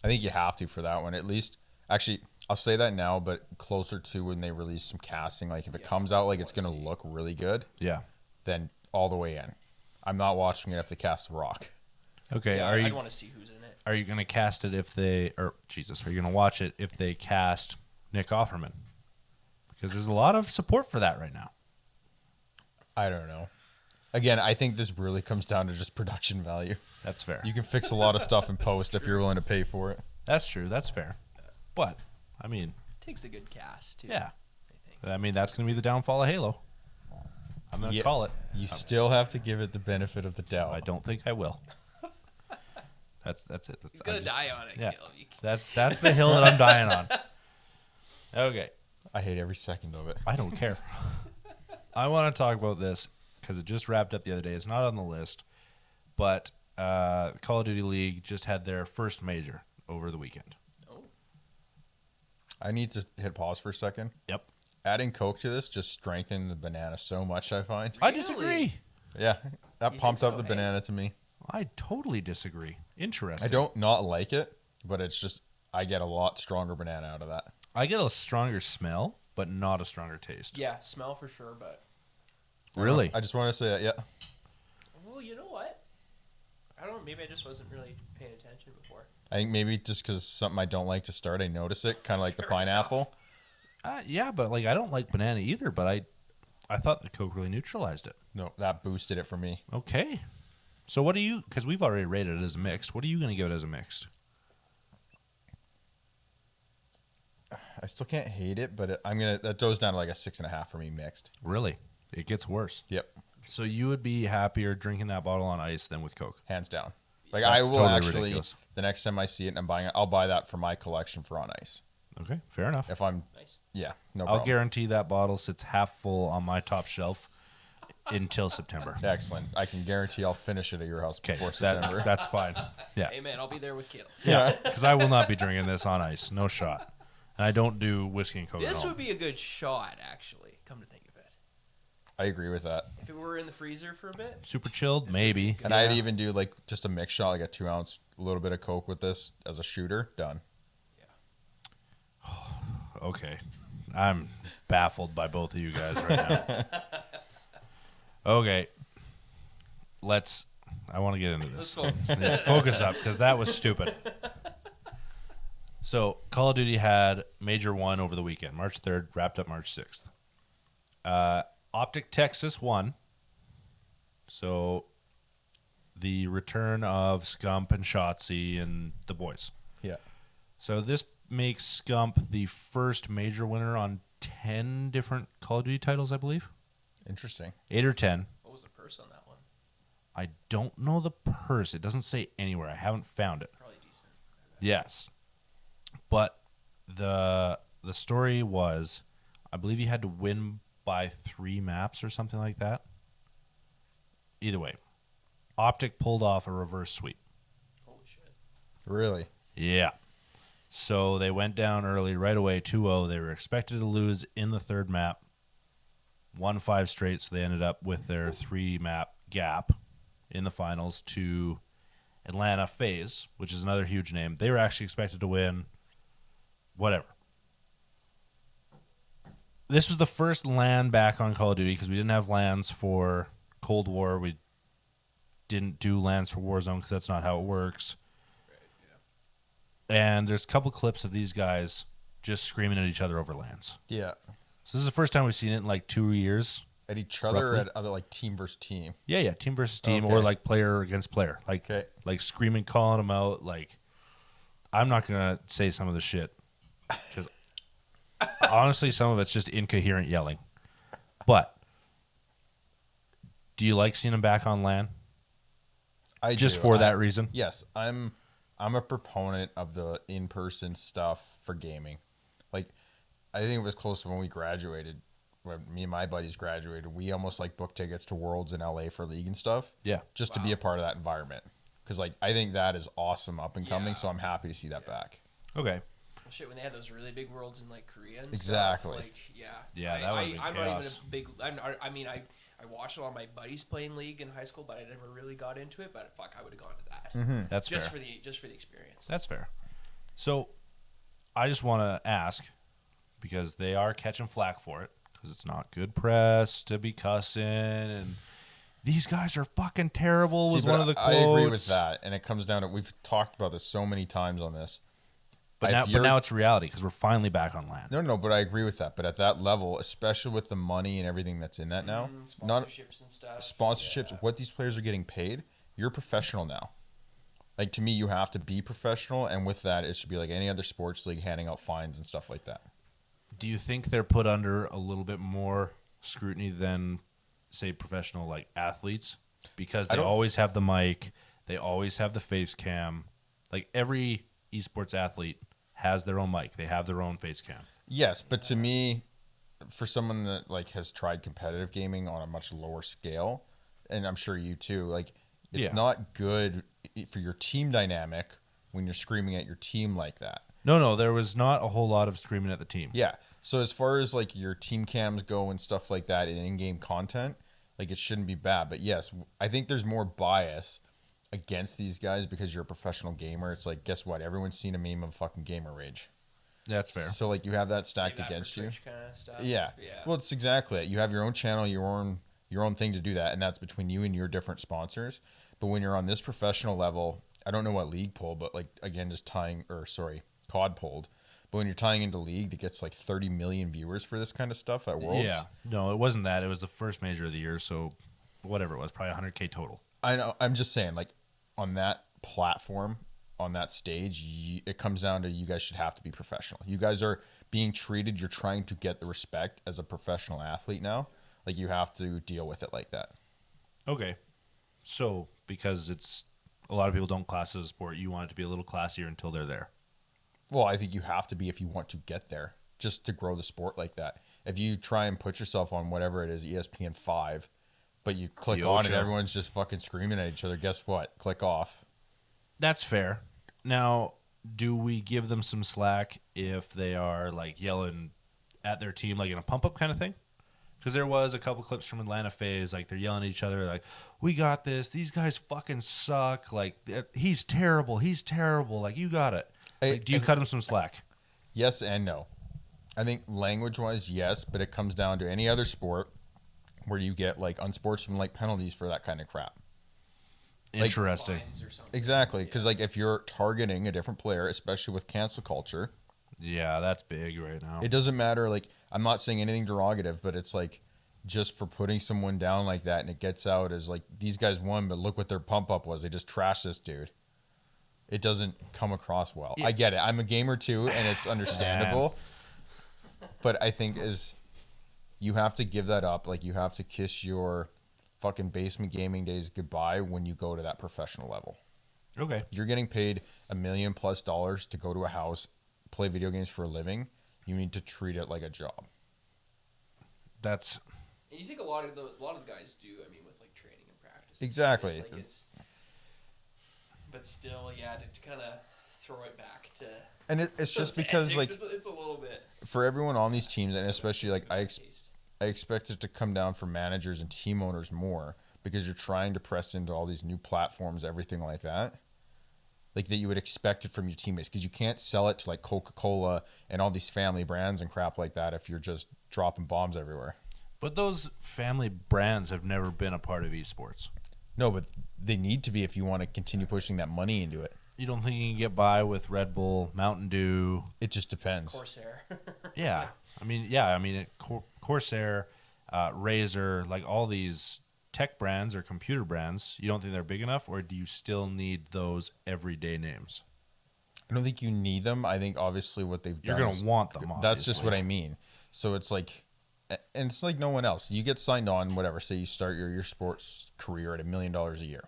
S3: I think you have to for that one. At least, actually, I'll say that now, but closer to when they release some casting, like if it comes out like it's going to look really good,
S1: Yeah.
S3: then all the way in. I'm not watching it if they cast The Rock.
S1: Okay.
S2: Yeah,
S1: Are
S2: I'd
S1: you
S2: want to see who's in it.
S1: are you going to cast it if they are you going to watch it if they cast Nick Offerman? Because there's a lot of support for that right now.
S3: I don't know. Again, I think this really comes down to just production value.
S1: That's fair.
S3: You can fix a lot of stuff in post if you're willing to pay for it.
S1: That's true. That's fair. But I mean,
S2: Takes a good cast too.
S1: yeah.
S2: I think.
S1: I mean, that's going to be the downfall of Halo. I'm going to
S3: Yeah.
S1: call it.
S3: You still have to give it the benefit of the doubt.
S1: I don't think I will. That's it.
S2: He's gonna die on it.
S1: Yeah.
S2: Caleb.
S1: That's the hill that I'm dying on. Okay.
S3: I hate every second of it.
S1: I don't care. I want to talk about this because it just wrapped up the other day. It's not on the list, but Call of Duty League just had their first major over the weekend.
S2: Oh,
S3: I need to hit pause for a second.
S1: Yep.
S3: Adding Coke to this just strengthened the banana so much, I find.
S1: I
S2: Really?
S1: disagree.
S3: Yeah, that
S2: You
S3: pumped
S2: think
S3: up
S2: so,
S3: the
S2: hey?
S3: banana to me.
S1: I totally disagree. Interesting.
S3: I don't not like it, but it's just, I get a lot stronger banana out of that.
S1: I get a stronger smell, but not a stronger taste.
S2: yeah, smell for sure, but
S1: Really?
S3: I just want to say that, yeah.
S2: well, you know what? I don't know. Maybe I just wasn't really paying attention before.
S3: I think maybe just because something I don't like to start, I notice it, kind of like the
S2: Fair
S3: pineapple.
S1: Yeah, but like I don't like banana either. But I thought the Coke really neutralized it.
S3: No, that boosted it for me.
S1: Okay. So what do you? Because we've already rated it as mixed. What are you going to give it as a mixed?
S3: I still can't hate it, but that goes down to like a 6.5 for me mixed.
S1: Really? It gets worse.
S3: Yep,
S1: So you would be happier drinking that bottle on ice than with Coke.
S3: hands down. Like
S1: That's
S3: I will
S1: totally
S3: actually,
S1: ridiculous.
S3: the next time I see it and I'm buying it, I'll buy that for my collection for on ice.
S1: Okay, fair enough.
S3: If I'm,
S2: Nice.
S3: yeah, no
S1: I'll
S3: problem.
S1: guarantee that bottle sits half full on my top shelf until September.
S3: Excellent. I can guarantee I'll finish it at your house
S1: Okay,
S3: before September.
S1: that's fine. Yeah,
S2: Hey man, I'll be there with Caleb.
S1: yeah, because I will not be drinking this on ice. No shot. And I don't do whiskey and Coke at
S2: This
S1: home.
S2: would be a good shot, actually. Come to think of it,
S3: I agree with that.
S2: if it were in the freezer for a bit.
S1: Super chilled,
S2: This
S1: maybe.
S2: would be
S3: And
S1: Yeah.
S3: I'd even do like just a mix shot, like a 2 ounce, a little bit of Coke with this as a shooter. Done.
S1: Okay. I'm baffled by both of you guys right now. Okay. I want to get into this.
S2: Let's focus.
S1: Yeah, focus up, because that was stupid. So Call of Duty had Major 1 over the weekend, March 3rd, wrapped up March 6th. Optic Texas won. So the return of Scump and Shotzi and the boys.
S3: Yeah.
S1: So this makes Scump the first major winner on 10 different Call of Duty titles, I believe.
S3: Interesting.
S1: 8 or 10.
S2: What was the purse on that one?
S1: I don't know the purse. It doesn't say anywhere. I haven't found it.
S2: Probably decent.
S1: Yes. But the story was, I believe you had to win by 3 maps or something like that. Either way, Optic pulled off a reverse sweep.
S2: Holy shit.
S3: Really?
S1: Yeah. So they went down early right away, 2-0. They were expected to lose in the third map. Won 5 straight, so they ended up with their 3-map gap in the finals to Atlanta FaZe, which is another huge name. They were actually expected to win whatever. This was the first LAN back on Call of Duty because we didn't have LANs for Cold War. We didn't do LANs for Warzone because that's not how it works. And there's a couple clips of these guys just screaming at each other over LANs.
S3: Yeah.
S1: So this is the first time we've seen it in like 2 years.
S3: At each other
S1: Roughly.
S3: or at other, like, team versus team?
S1: Yeah, team versus team,
S3: Okay.
S1: or like player against player, like
S3: Okay.
S1: like screaming, calling them out. Like, I'm not gonna say some of the shit because honestly, some of it's just incoherent yelling. But do you like seeing them back on LAN?
S3: I
S1: Just
S3: do.
S1: for that reason?
S3: Yes, I'm a proponent of the in-person stuff for gaming. Like, I think it was close to when we graduated. When me and my buddies graduated, we almost like booked tickets to Worlds in LA for League and stuff.
S1: Yeah.
S3: Just to be a part of that environment. Because, like, I think that is awesome up and coming, so I'm happy to see that back.
S1: Okay.
S2: Well, shit, when they had those really big worlds in like Korea and
S3: Exactly.
S2: stuff, like
S1: Yeah, that would've been
S2: I'm not even
S1: chaos.
S2: a big. I mean, I watched a lot of my buddies playing League in high school, but I never really got into it. But fuck, I would have gone to that
S1: That's
S2: just
S1: fair.
S2: for the experience.
S1: That's fair. So I just want to ask, because they are catching flack for it, because it's not good press to be cussing, and these guys are fucking terrible was
S3: See,
S1: one
S3: but
S1: of the
S3: I
S1: quotes.
S3: agree with that, and it comes down to, we've talked about this so many times on this.
S1: But now it's reality because we're finally back on LAN.
S3: No, but I agree with that. But at that level, especially with the money and everything that's in that now, not
S2: Sponsorships and stuff.
S3: sponsorships,
S2: Yeah.
S3: what these players are getting paid, you're professional now. Like, to me, you have to be professional, and with that, it should be like any other sports league, handing out fines and stuff like that.
S1: Do you think they're put under a little bit more scrutiny than, say, professional like athletes? Because they
S3: don't-
S1: always have the mic, they always have the face cam. Like every esports athlete has their own mic, they have their own face cam.
S3: Yes, but to me, for someone that like has tried competitive gaming on a much lower scale, and I'm sure you too, like, it's
S1: Yeah.
S3: not good for your team dynamic when you're screaming at your team like that.
S1: No, there was not a whole lot of screaming at the team.
S3: Yeah. So as far as like your team cams go and stuff like that in in-game content, like, it shouldn't be bad. But yes, I think there's more bias against these guys because you're a professional gamer. It's like, guess what? Everyone's seen a meme of fucking gamer rage.
S1: That's fair.
S3: So like, you have that
S2: Save
S3: stacked
S2: that for
S3: against you.
S2: Twitch kinda stuff.
S3: Yeah. Well, it's exactly it. You have your own channel, your own thing to do that, and that's between you and your different sponsors. But when you're on this professional level, I don't know what league pulled, but like, again, just COD pulled. But when you're tying into league that gets like 30 million viewers for this kind of stuff at Worlds.
S1: Yeah. No, it wasn't that. It was the first major of the year, so whatever it was, probably 100K total.
S3: I know. I'm just saying, like, on that platform, on that stage, it comes down to you guys should have to be professional. You guys are being treated. You're trying to get the respect as a professional athlete now. Like, you have to deal with it like that.
S1: Okay. So, because it's a lot of people don't class it as a sport, you want it to be a little classier until they're there.
S3: Well, I think you have to be if you want to get there, just to grow the sport like that. If you try and put yourself on whatever it is, ESPN 5, but you click
S1: The
S3: on
S1: Ocho.
S3: and everyone's just fucking screaming at each other, guess what? Click off.
S1: That's fair. Now, do we give them some slack if they are like yelling at their team, like in a pump up kind of thing? Because there was a couple clips from Atlanta FaZe, like they're yelling at each other, like, "We got this. These guys fucking suck. Like, he's terrible. He's terrible. Like, you got it." Like, do you cut him some slack?
S3: Yes and no. I think language-wise, yes, but it comes down to any other sport where you get like unsportsmanlike penalties for that kind of crap.
S1: Interesting.
S2: fines or something.
S3: Exactly, because
S2: Yeah.
S3: like if you're targeting a different player, especially with cancel culture,
S1: Yeah, that's big right now.
S3: it doesn't matter. Like I'm not saying anything derogative, but it's like just for putting someone down like that, and it gets out as like these guys won, but look what their pump up was. They just trashed this dude. It doesn't come across well.
S1: Yeah.
S3: I get it. I'm a gamer too, and it's understandable. But I think you have to give that up. Like you have to kiss your fucking basement gaming days goodbye when you go to that professional level.
S1: Okay.
S3: You're getting paid $1 million+ to go to a house, play video games for a living. You need to treat it like a job.
S1: That's
S2: And you think a lot of the guys do. I mean, with like training and practice.
S3: Exactly.
S2: Like it's, but still, yeah, to kind of throw it back to.
S3: And it's just
S2: those
S3: because like
S2: antics, it's a little bit.
S3: for everyone on these teams, and especially like I
S2: taste.
S3: expect it to come down for managers and team owners more because you're trying to press into all these new platforms, everything like that. Like that you would expect it from your teammates because you can't sell it to like Coca-Cola and all these family brands and crap like that if you're just dropping bombs everywhere.
S1: But those family brands have never been a part of esports.
S3: No, but they need to be if you want to continue pushing that money into it.
S1: You don't think you can get by with Red Bull, Mountain Dew?
S3: It just depends.
S2: Corsair.
S1: Yeah. Corsair, Razer, like all these tech brands or computer brands, you don't think they're big enough, or do you still need those everyday names?
S3: I don't think you need them. I think obviously what they've
S1: You're
S3: done
S1: going
S3: is-
S1: to want them,
S3: That's just what
S1: obviously.
S3: I mean. So it's like, and it's like no one else. You get signed on, whatever. Say you start your sports career at $1 million a year,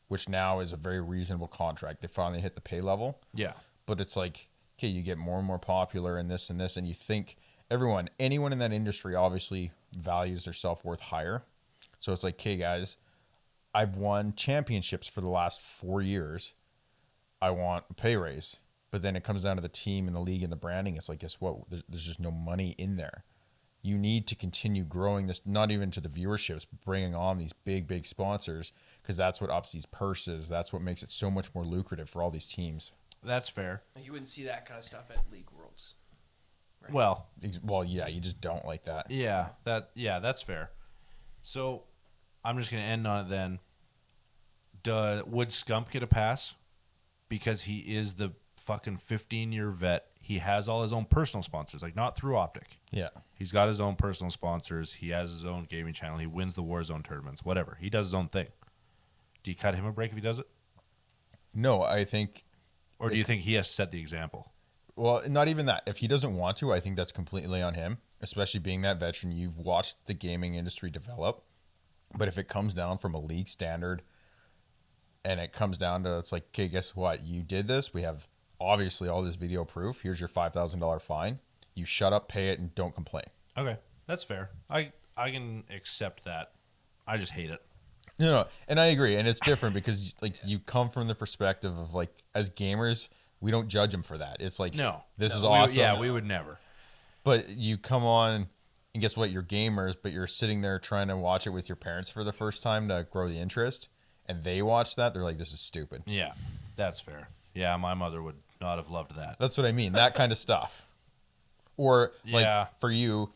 S3: which now is a very reasonable contract. They finally hit the pay level.
S1: Yeah.
S3: But it's like, okay, you get more and more popular and this, and you think anyone in that industry obviously values their self-worth higher. So it's like, okay, guys, I've won championships for the last 4 years. I want a pay raise. But then it comes down to the team and the league and the branding. It's like, guess what? There's just no money in there. You need to continue growing this, not even to the viewerships, but bringing on these big, big sponsors because that's what ups these purses. That's what makes it so much more lucrative for all these teams.
S1: That's fair.
S2: You wouldn't see that kind of stuff at League Worlds. Right.
S1: Well,
S3: Well, yeah, you just don't like that.
S1: yeah, that's fair. So I'm just going to end on it then. Would Scump get a pass? Because he is the fucking 15-year vet. He has all his own personal sponsors, like not through Optic.
S3: Yeah.
S1: He's got his own personal sponsors. He has his own gaming channel. He wins the Warzone tournaments, whatever. He does his own thing. Do you cut him a break if he does it?
S3: No, I think,
S1: Or do you think he has to set the example?
S3: well, not even that. If he doesn't want to, I think that's completely on him, especially being that veteran. You've watched the gaming industry develop. But if it comes down from a league standard and it comes down to, it's like, okay, guess what? You did this. We have obviously all this video proof. Here's your $5,000 fine. You shut up, pay it, and don't complain.
S1: Okay, that's fair. I can accept that. I just hate it.
S3: No, and I agree. And it's different because like you come from the perspective of like, as gamers, we don't judge them for that. It's like, this is awesome.
S1: We would never.
S3: But you come on and guess what? You're gamers, but you're sitting there trying to watch it with your parents for the first time to grow the interest. And they watch that. They're like, this is stupid.
S1: Yeah, that's fair. Yeah, my mother would not have loved that.
S3: That's what I mean. That kind of stuff. Or like
S1: Yeah.
S3: for you,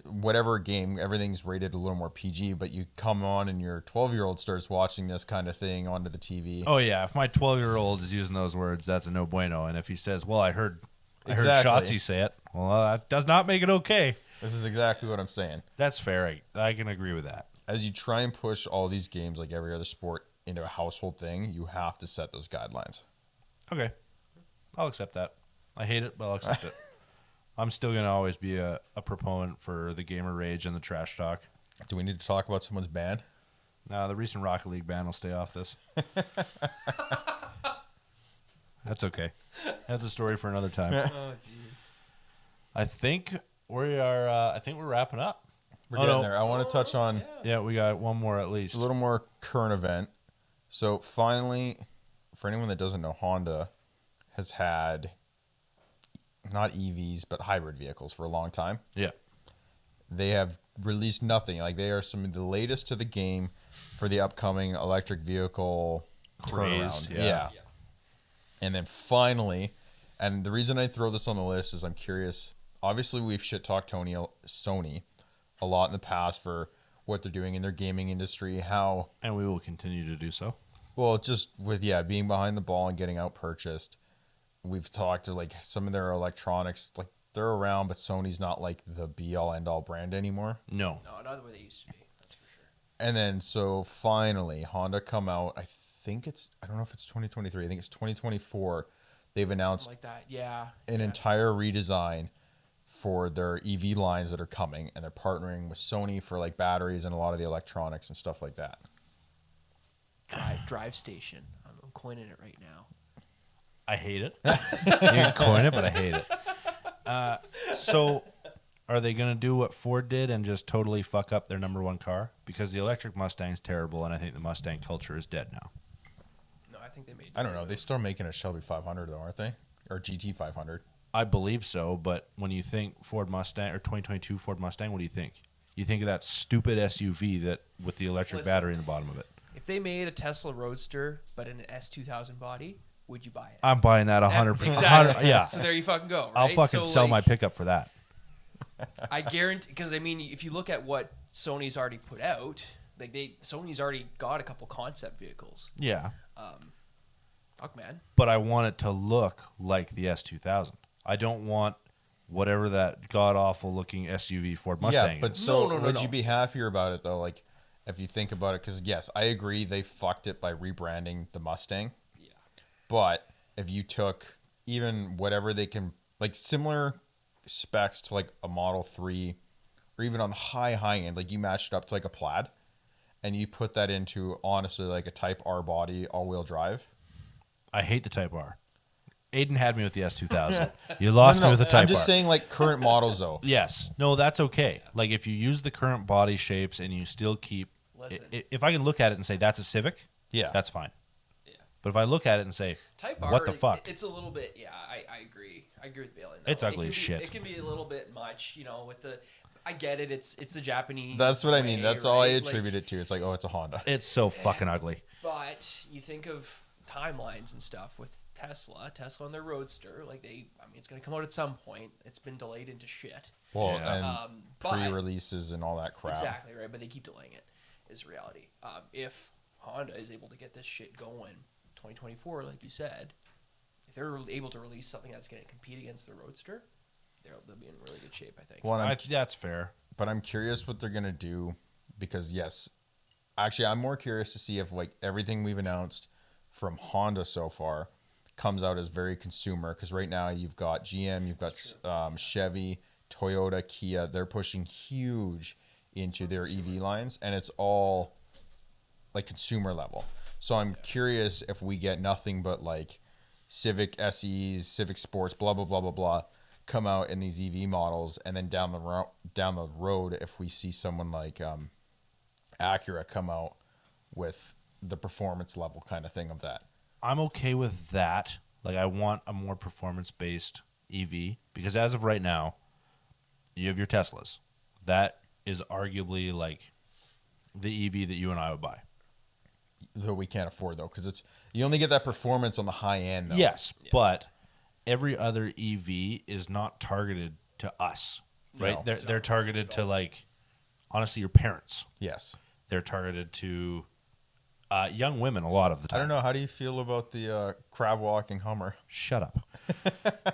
S3: whatever game, everything's rated a little more PG, but you come on and your 12-year-old starts watching this kind of thing onto the TV.
S1: Oh yeah, if my 12-year-old is using those words, that's a no bueno. And if he says, "Well, I heard
S3: Exactly.
S1: Shotzi say it," well, that does not make it okay.
S3: This is exactly what I'm saying.
S1: That's fair. I can agree with that.
S3: As you try and push all these games, like every other sport, into a household thing, you have to set those guidelines.
S1: Okay, I'll accept that. I hate it, but I'll accept it. I'm still gonna always be a proponent for the gamer rage and the trash talk.
S3: Do we need to talk about someone's ban?
S1: No, the recent Rocket League ban will stay off this. That's okay. That's a story for another time.
S2: Oh, jeez.
S1: I think we are. I think we're wrapping up.
S3: We're
S1: Oh,
S3: getting
S1: no.
S3: there. I want to touch on
S1: Yeah, we got one more at least.
S3: a little more current event. So finally, for anyone that doesn't know, Honda has had not EVs but hybrid vehicles for a long time.
S1: Yeah.
S3: They have released nothing. Like they are some of the latest to the game for the upcoming electric vehicle
S1: Craze,
S3: turnaround.
S1: yeah.
S3: And then finally, and the reason I throw this on the list is I'm curious. Obviously, we've shit talked Sony a lot in the past for what they're doing in their gaming industry, how
S1: And we will continue to do so.
S3: Well, just with being behind the ball and getting out purchased. We've talked to like some of their electronics, like they're around, but Sony's not like the be all end all brand anymore.
S1: No.
S2: No, not the way they used to be. That's for sure.
S3: And then so finally, Honda come out. I don't know if it's 2023. I think it's 2024. They've announced
S2: Something like that. Yeah.
S3: an entire redesign for their EV lines that are coming, and they're partnering with Sony for like batteries and a lot of the electronics and stuff like that.
S2: Drive station. I'm coining it right now.
S1: I hate it. You can coin it, but I hate it. So, are they going to do what Ford did and just totally fuck up their number one car? Because the electric Mustang's terrible, and I think the Mustang culture is dead now.
S2: No, I think they made.
S3: I don't know. They still making a Shelby 500 though, aren't they? Or GT 500?
S1: I believe so, but when you think Ford Mustang or 2022 Ford Mustang, what do you think? You think of that stupid SUV that with the electric battery in the bottom of it.
S2: If they made a Tesla Roadster but in an S2000 body, would you buy it?
S1: I'm buying that 100%.
S2: Exactly.
S1: Yeah.
S2: So there you fucking go. Right?
S1: I'll fucking sell my
S2: like,
S1: pickup for that.
S2: I guarantee, because I mean, if you look at what Sony's already put out, like Sony's already got a couple concept vehicles.
S1: Yeah.
S2: Fuck, man.
S1: But I want it to look like the S2000. I don't want whatever that god awful looking SUV Ford Mustang.
S3: Yeah, but
S1: is.
S3: so
S2: No.
S3: would you be happier about it though? Like, if you think about it, because yes, I agree they fucked it by rebranding the Mustang.
S2: Yeah.
S3: But if you took even whatever they can, like similar specs to like a Model 3, or even on the high end, like you matched it up to like a Plaid, and you put that into honestly like a Type R body all-wheel drive.
S1: I hate the Type R. Aiden had me with the S2000. You lost me with the Type R.
S3: I'm just saying like current models though.
S1: Yes. No, that's okay. Like if you use the current body shapes and you still keep...
S2: Listen.
S1: If I can look at it and say that's a Civic,
S3: Yeah.
S1: that's fine.
S2: Yeah.
S1: But if I look at it and say,
S2: Type R,
S1: what the fuck?
S2: It's a little bit, yeah, I agree. I agree with Bailey.
S1: It's ugly as shit.
S2: It can be a little bit much, with the... I get it. It's the Japanese.
S3: That's what I mean.
S2: way,
S3: That's all I
S2: right?
S3: attribute it to. It's like, oh, it's a Honda.
S1: It's so fucking ugly.
S2: But you think of timelines and stuff with Tesla and their Roadster. Like it's going to come out at some point. It's been delayed into shit.
S3: Well,
S1: Yeah.
S3: and
S2: But-
S3: pre-releases and all that crap.
S2: Exactly right, but they keep delaying it. Is reality. If Honda is able to get this shit going, 2024, like you said, if they're able to release something that's going to compete against the Roadster, they'll be in really good shape, I think.
S3: Well, and
S1: That's fair.
S3: but I'm curious what they're gonna do because yes, actually, I'm more curious to see if like everything we've announced from Honda so far comes out as very consumer. Because right now you've got GM, you've got Chevy, Toyota, Kia. They're pushing huge into their EV lines, and it's all like consumer level. So I'm curious if we get nothing but like Civic SEs, Civic Sports, blah blah blah blah blah, come out in these EV models, and then down the road, if we see someone like Acura come out with the performance level kind of thing of that.
S1: I'm okay with that. Like, I want a more performance-based EV because as of right now, you have your Teslas. That is arguably like the EV that you and I would buy.
S3: Though we can't afford though, because it's you only get that performance on the high end. Though.
S1: Yes, but every other EV is not targeted to us, right?
S3: No.
S1: They're targeted to like, honestly, your parents.
S3: Yes.
S1: They're targeted to young women a lot of the time.
S3: I don't know. How do you feel about the crab walking Hummer?
S1: Shut up.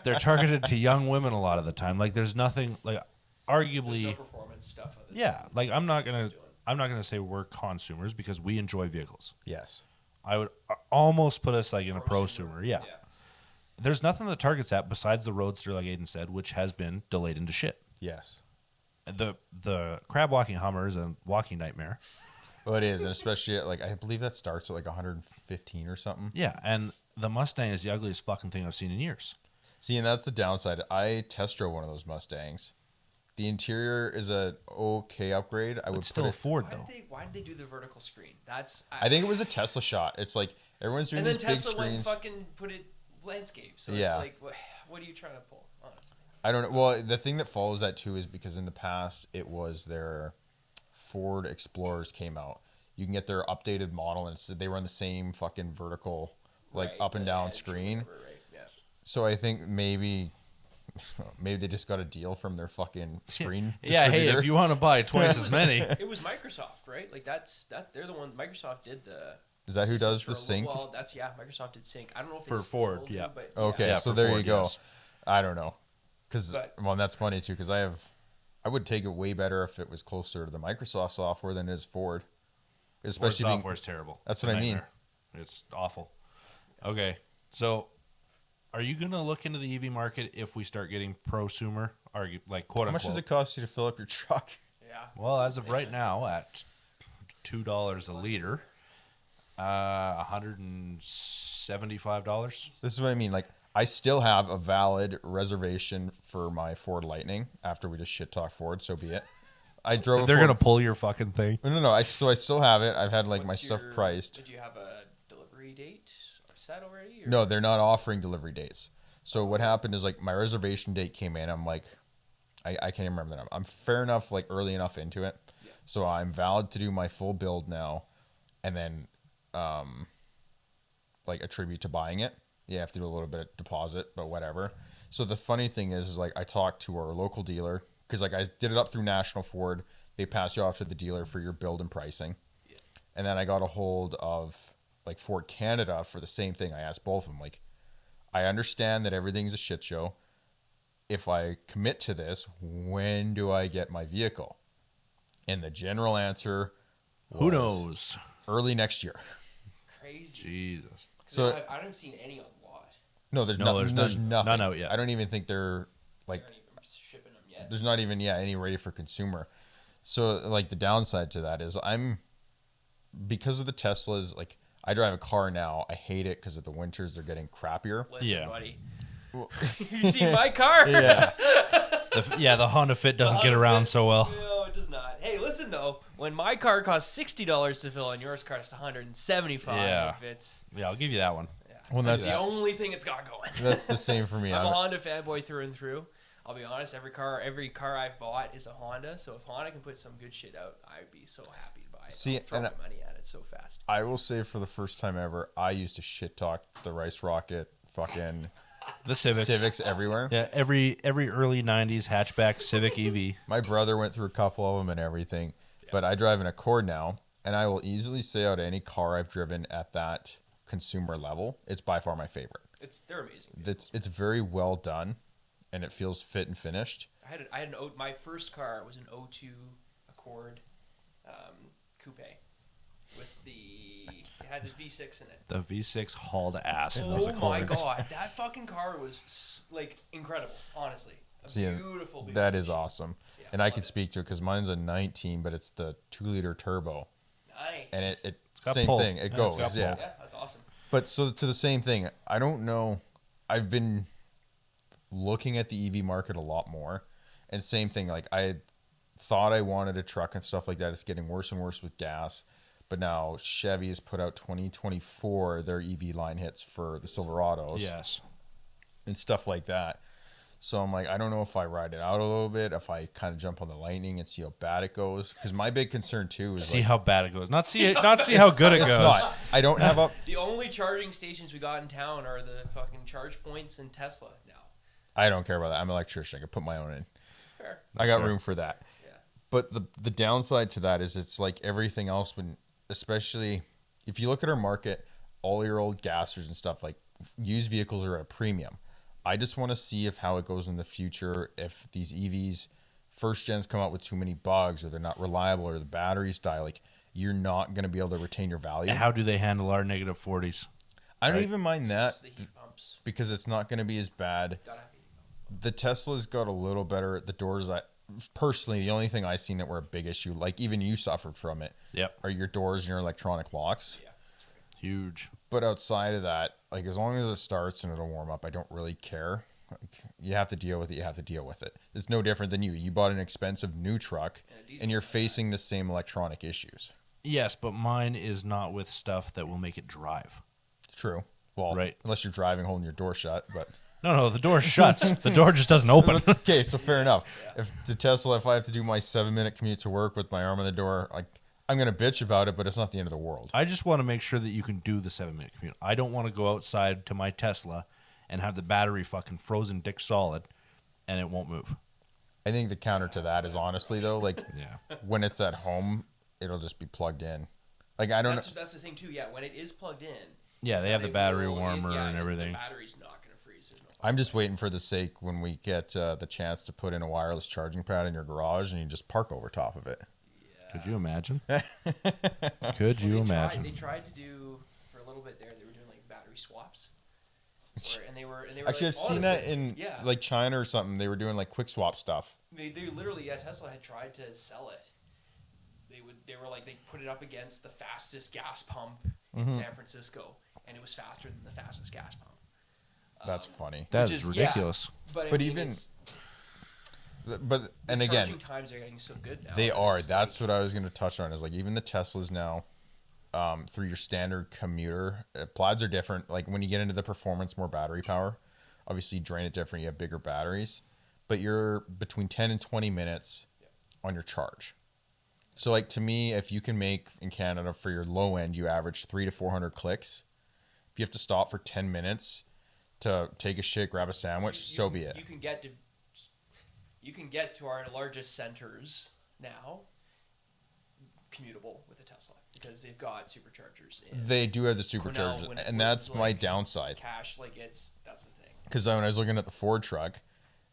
S1: They're targeted to young women a lot of the time. Like, there's nothing like, arguably,
S2: There's no performance stuff.
S1: yeah. Like, I'm not gonna say we're consumers because we enjoy vehicles.
S3: Yes.
S1: I would almost put us like in a prosumer. Yeah. There's nothing that targets that besides the Roadster, like Aiden said, which has been delayed into shit.
S3: Yes.
S1: The crab walking Hummer is a walking nightmare.
S3: Well, it is, and especially at, like I believe that starts at like 115 or something.
S1: Yeah, and the Mustang is the ugliest fucking thing I've seen in years.
S3: See, and that's the downside. I test drove one of those Mustangs. The interior is a okay upgrade. I would
S1: It's still
S3: put
S1: a
S3: it,
S1: Ford
S2: Why
S1: though.
S2: why did they do the vertical screen? That's
S3: I think it was a Tesla shot. It's like everyone's doing
S2: and then
S3: these big
S2: Tesla went and
S3: screens.
S2: fucking put it landscape. So
S3: Yeah.
S2: it's like, what are you trying to pull? Honestly.
S3: I don't know. Well, the thing that follows that too is because in the past it was their Ford Explorers came out. You can get their updated model, and they run the same fucking vertical, like
S2: Right,
S3: up and
S2: the
S3: down
S2: edge or
S3: screen.
S2: whatever, right, yeah.
S3: So I think maybe they just got a deal from their fucking screen.
S1: Yeah, hey,
S3: distributor.
S1: if you want to buy twice as many,
S2: It was Microsoft, right? Like they're the ones. Microsoft did the
S3: Is that who
S2: Systems
S3: does the
S2: for
S3: sync?
S2: Well, that's Microsoft did sync. I don't know if
S1: For
S2: it's
S1: Ford,
S2: still do,
S1: yeah.
S2: but
S3: Okay,
S1: Yeah,
S3: so
S1: for
S3: there
S1: Ford,
S3: you go.
S1: yes.
S3: I don't know, because
S2: But-
S3: that's funny too. Because I would take it way better if it was closer to the Microsoft software than it is Ford,
S1: Ford
S3: especially being,
S1: software is terrible.
S3: That's
S1: It's a
S3: what I mean.
S1: nightmare. It's awful. Okay, so are you going to look into the EV market if we start getting prosumer, like quote
S3: How much
S1: unquote?
S3: does it cost you to fill up your truck?
S2: yeah.
S1: Well, as of right now, at $2 a liter, $175.
S3: This is what I mean. Like, I still have a valid reservation for my Ford Lightning after we just shit talk Ford. So be it. I drove.
S1: They're
S3: a
S1: going to
S3: Ford-
S1: pull your fucking thing.
S3: No. I still have it. I've had like my
S2: What's
S3: stuff
S2: your-
S3: priced.
S2: Do you have a delivery date set already? Or?
S3: No, they're not offering delivery dates. So what happened is like my reservation date came in. I'm like, I can't even remember the number. I'm fair enough, like early enough into it.
S2: Yeah.
S3: So I'm valid to do my full build now, and then, like attribute to buying it. You have to do a little bit of deposit, but whatever. So the funny thing is like I talked to our local dealer because like I did it up through National Ford. They pass you off to the dealer for your build and pricing.
S2: Yeah.
S3: And then I got a hold of like Ford Canada for the same thing. I asked both of them, like, I understand that everything's a shit show. If I commit to this, when do I get my vehicle? And the general answer was
S1: Who knows?
S3: early next year.
S2: Crazy.
S1: Jesus.
S2: So
S3: So-
S2: I haven't seen any on lot.
S3: No, there's,
S1: No,
S3: there's
S1: there's
S3: nothing.
S1: none out yet.
S3: I don't even think they're like,
S2: They aren't even shipping them yet.
S3: there's not even any ready for consumer. So like the downside to that is because of the Teslas, like I drive a car now. I hate it because of the winters. They're getting crappier.
S2: Listen,
S1: Yeah.
S2: buddy. You see my car?
S3: Yeah.
S1: The Honda Fit doesn't get
S2: Honda
S1: around
S2: Fit?
S1: so well.
S2: No, it does not. Hey, listen though. When my car costs $60 to fill and yours costs $175,
S1: Yeah.
S2: it's
S1: Yeah, I'll give you that one.
S3: Well,
S2: that's
S3: that's
S2: the only thing it's got going.
S3: that's the same for me.
S2: I'm a Honda fanboy through and through. I'll be honest, every car I've bought is a Honda. So if Honda can put some good shit out, I'd be so happy to buy it.
S3: See,
S2: I'll throw
S3: and
S2: my money at it so fast.
S3: I will say for the first time ever, I used to shit talk the Rice Rocket fucking
S1: The Civics.
S3: everywhere.
S1: Yeah, every early '90s hatchback Civic EV.
S3: My brother went through a couple of them and everything, but I drive an Accord now, and I will easily say out of any car I've driven at that consumer level, it's by far my favorite.
S2: They're amazing.
S3: It's very well done, and it feels fit and finished.
S2: I had my first car was an 02 Accord coupe with it had this V6 in it.
S1: The V6 hauled ass in those
S2: Oh my
S1: Accords.
S2: god, that fucking car was like incredible, honestly. A
S3: See,
S2: beautiful
S3: that is
S2: machine.
S3: awesome,
S2: Yeah,
S3: and I
S2: love
S3: can
S2: it.
S3: speak to it because mine's a 19, but it's the 2-liter turbo,
S2: Nice.
S3: and it
S1: got
S3: same
S1: pull.
S3: thing. It
S1: Yeah, it's
S3: goes,
S1: got
S3: yeah.
S1: pull.
S2: Yeah, that's awesome.
S3: But so to the same thing, I don't know. I've been looking at the EV market a lot more, and same thing. Like I thought I wanted a truck and stuff like that. It's getting worse and worse with gas. But now Chevy has put out 2024 their EV line hits for the Silverados
S1: Yes.
S3: and stuff like that. So I'm like, I don't know if I ride it out a little bit, if I kind of jump on the Lightning and see how bad it goes. Because my big concern too is
S1: See
S3: like,
S1: how bad it goes. Not see how good it
S3: it's
S1: goes.
S3: not. I don't have a.
S2: The only charging stations we got in town are the fucking charge points and Tesla now.
S3: I don't care about that. I'm an electrician. I can put my own in.
S2: Fair.
S3: I got
S1: fair.
S3: room for that.
S2: Yeah.
S3: But the downside to that is it's like everything else when especially if you look at our market, all your old gassers and stuff like used vehicles are at a premium. I just want to see if how it goes in the future, if these EVs first gens come out with too many bugs or they're not reliable or the batteries die, like you're not going to be able to retain your value.
S1: And how do they handle our negative 40s?
S3: I don't
S1: right?
S3: even mind that
S2: It's the heat pumps.
S3: because it's not going to be as bad.
S2: Gotta have heat pumps.
S3: The Tesla's got a little better. The doors, that personally, the only thing I seen that were a big issue, like even you suffered from it,
S1: Yep.
S3: are your doors and your electronic locks.
S2: Yeah, that's right.
S1: Huge.
S3: But outside of that, like as long as it starts and it'll warm up, I don't really care. Like, you have to deal with it. You have to deal with it. It's no different than you. You bought an expensive new truck,
S2: And a diesel
S3: and you're
S2: car.
S3: facing the same electronic issues.
S1: Yes, but mine is not with stuff that will make it drive.
S3: True. Well,
S1: Right.
S3: unless you're driving holding your door shut, but
S1: No, the door shuts. The door just doesn't open.
S3: okay, so fair enough. If the Tesla, if I have to do my 7-minute commute to work with my arm on the door, like I'm gonna bitch about it, but it's not the end of the world.
S1: I just want to make sure that you can do the 7-minute commute. I don't want to go outside to my Tesla and have the battery fucking frozen dick solid and it won't move.
S3: I think the counter to that is honestly though, like
S1: Yeah.
S3: when it's at home, it'll just be plugged in. Like I don't know.
S2: That's the thing too. Yeah, when it is plugged in.
S1: Yeah,
S2: is
S1: they
S2: that
S1: have the
S2: it
S1: battery
S2: will-
S1: warmer
S2: yeah,
S1: and everything.
S2: The battery's not going to freeze. There's no
S3: I'm just waiting for the sake when we get the chance to put in a wireless charging pad in your garage and you just park over top of it.
S1: Could you imagine? Could you imagine?
S2: They tried to do for a little bit there. They were doing like battery swaps. And they were
S3: Actually,
S2: like,
S3: I've seen that in
S2: yeah.
S3: like China or something. They were doing like quick swap stuff.
S2: They literally, Tesla had tried to sell it. They were like, they put it up against the fastest gas pump in San Francisco, and it was faster than the fastest gas pump.
S3: That's funny.
S1: That
S2: Which
S1: is
S2: is-
S1: ridiculous.
S2: But,
S3: But
S2: I mean,
S3: even-
S2: it's,
S3: But and
S2: the
S3: again,
S2: charging times are getting so good now.
S3: they
S2: that
S3: are.
S2: it's
S3: That's
S2: like-
S3: what I was going to touch on. Is like even the Teslas now, through your standard commuter, plaids are different. Like when you get into the performance, more battery power. Obviously, you drain it different. You have bigger batteries, but you're between 10 and 20 minutes on your charge. So like to me, if you can make in Canada for your low end, you average 300 to 400 clicks. If you have to stop for 10 minutes to take a shit, grab a sandwich, so be it.
S2: You can get to our largest centers now commutable with a Tesla because they've got superchargers.
S3: They do have the
S2: Cornell,
S3: superchargers,
S2: when-
S3: and
S2: when,
S3: that's my
S2: like,
S3: downside.
S2: Cash, like that's the thing.
S3: Because when I was looking at the Ford truck,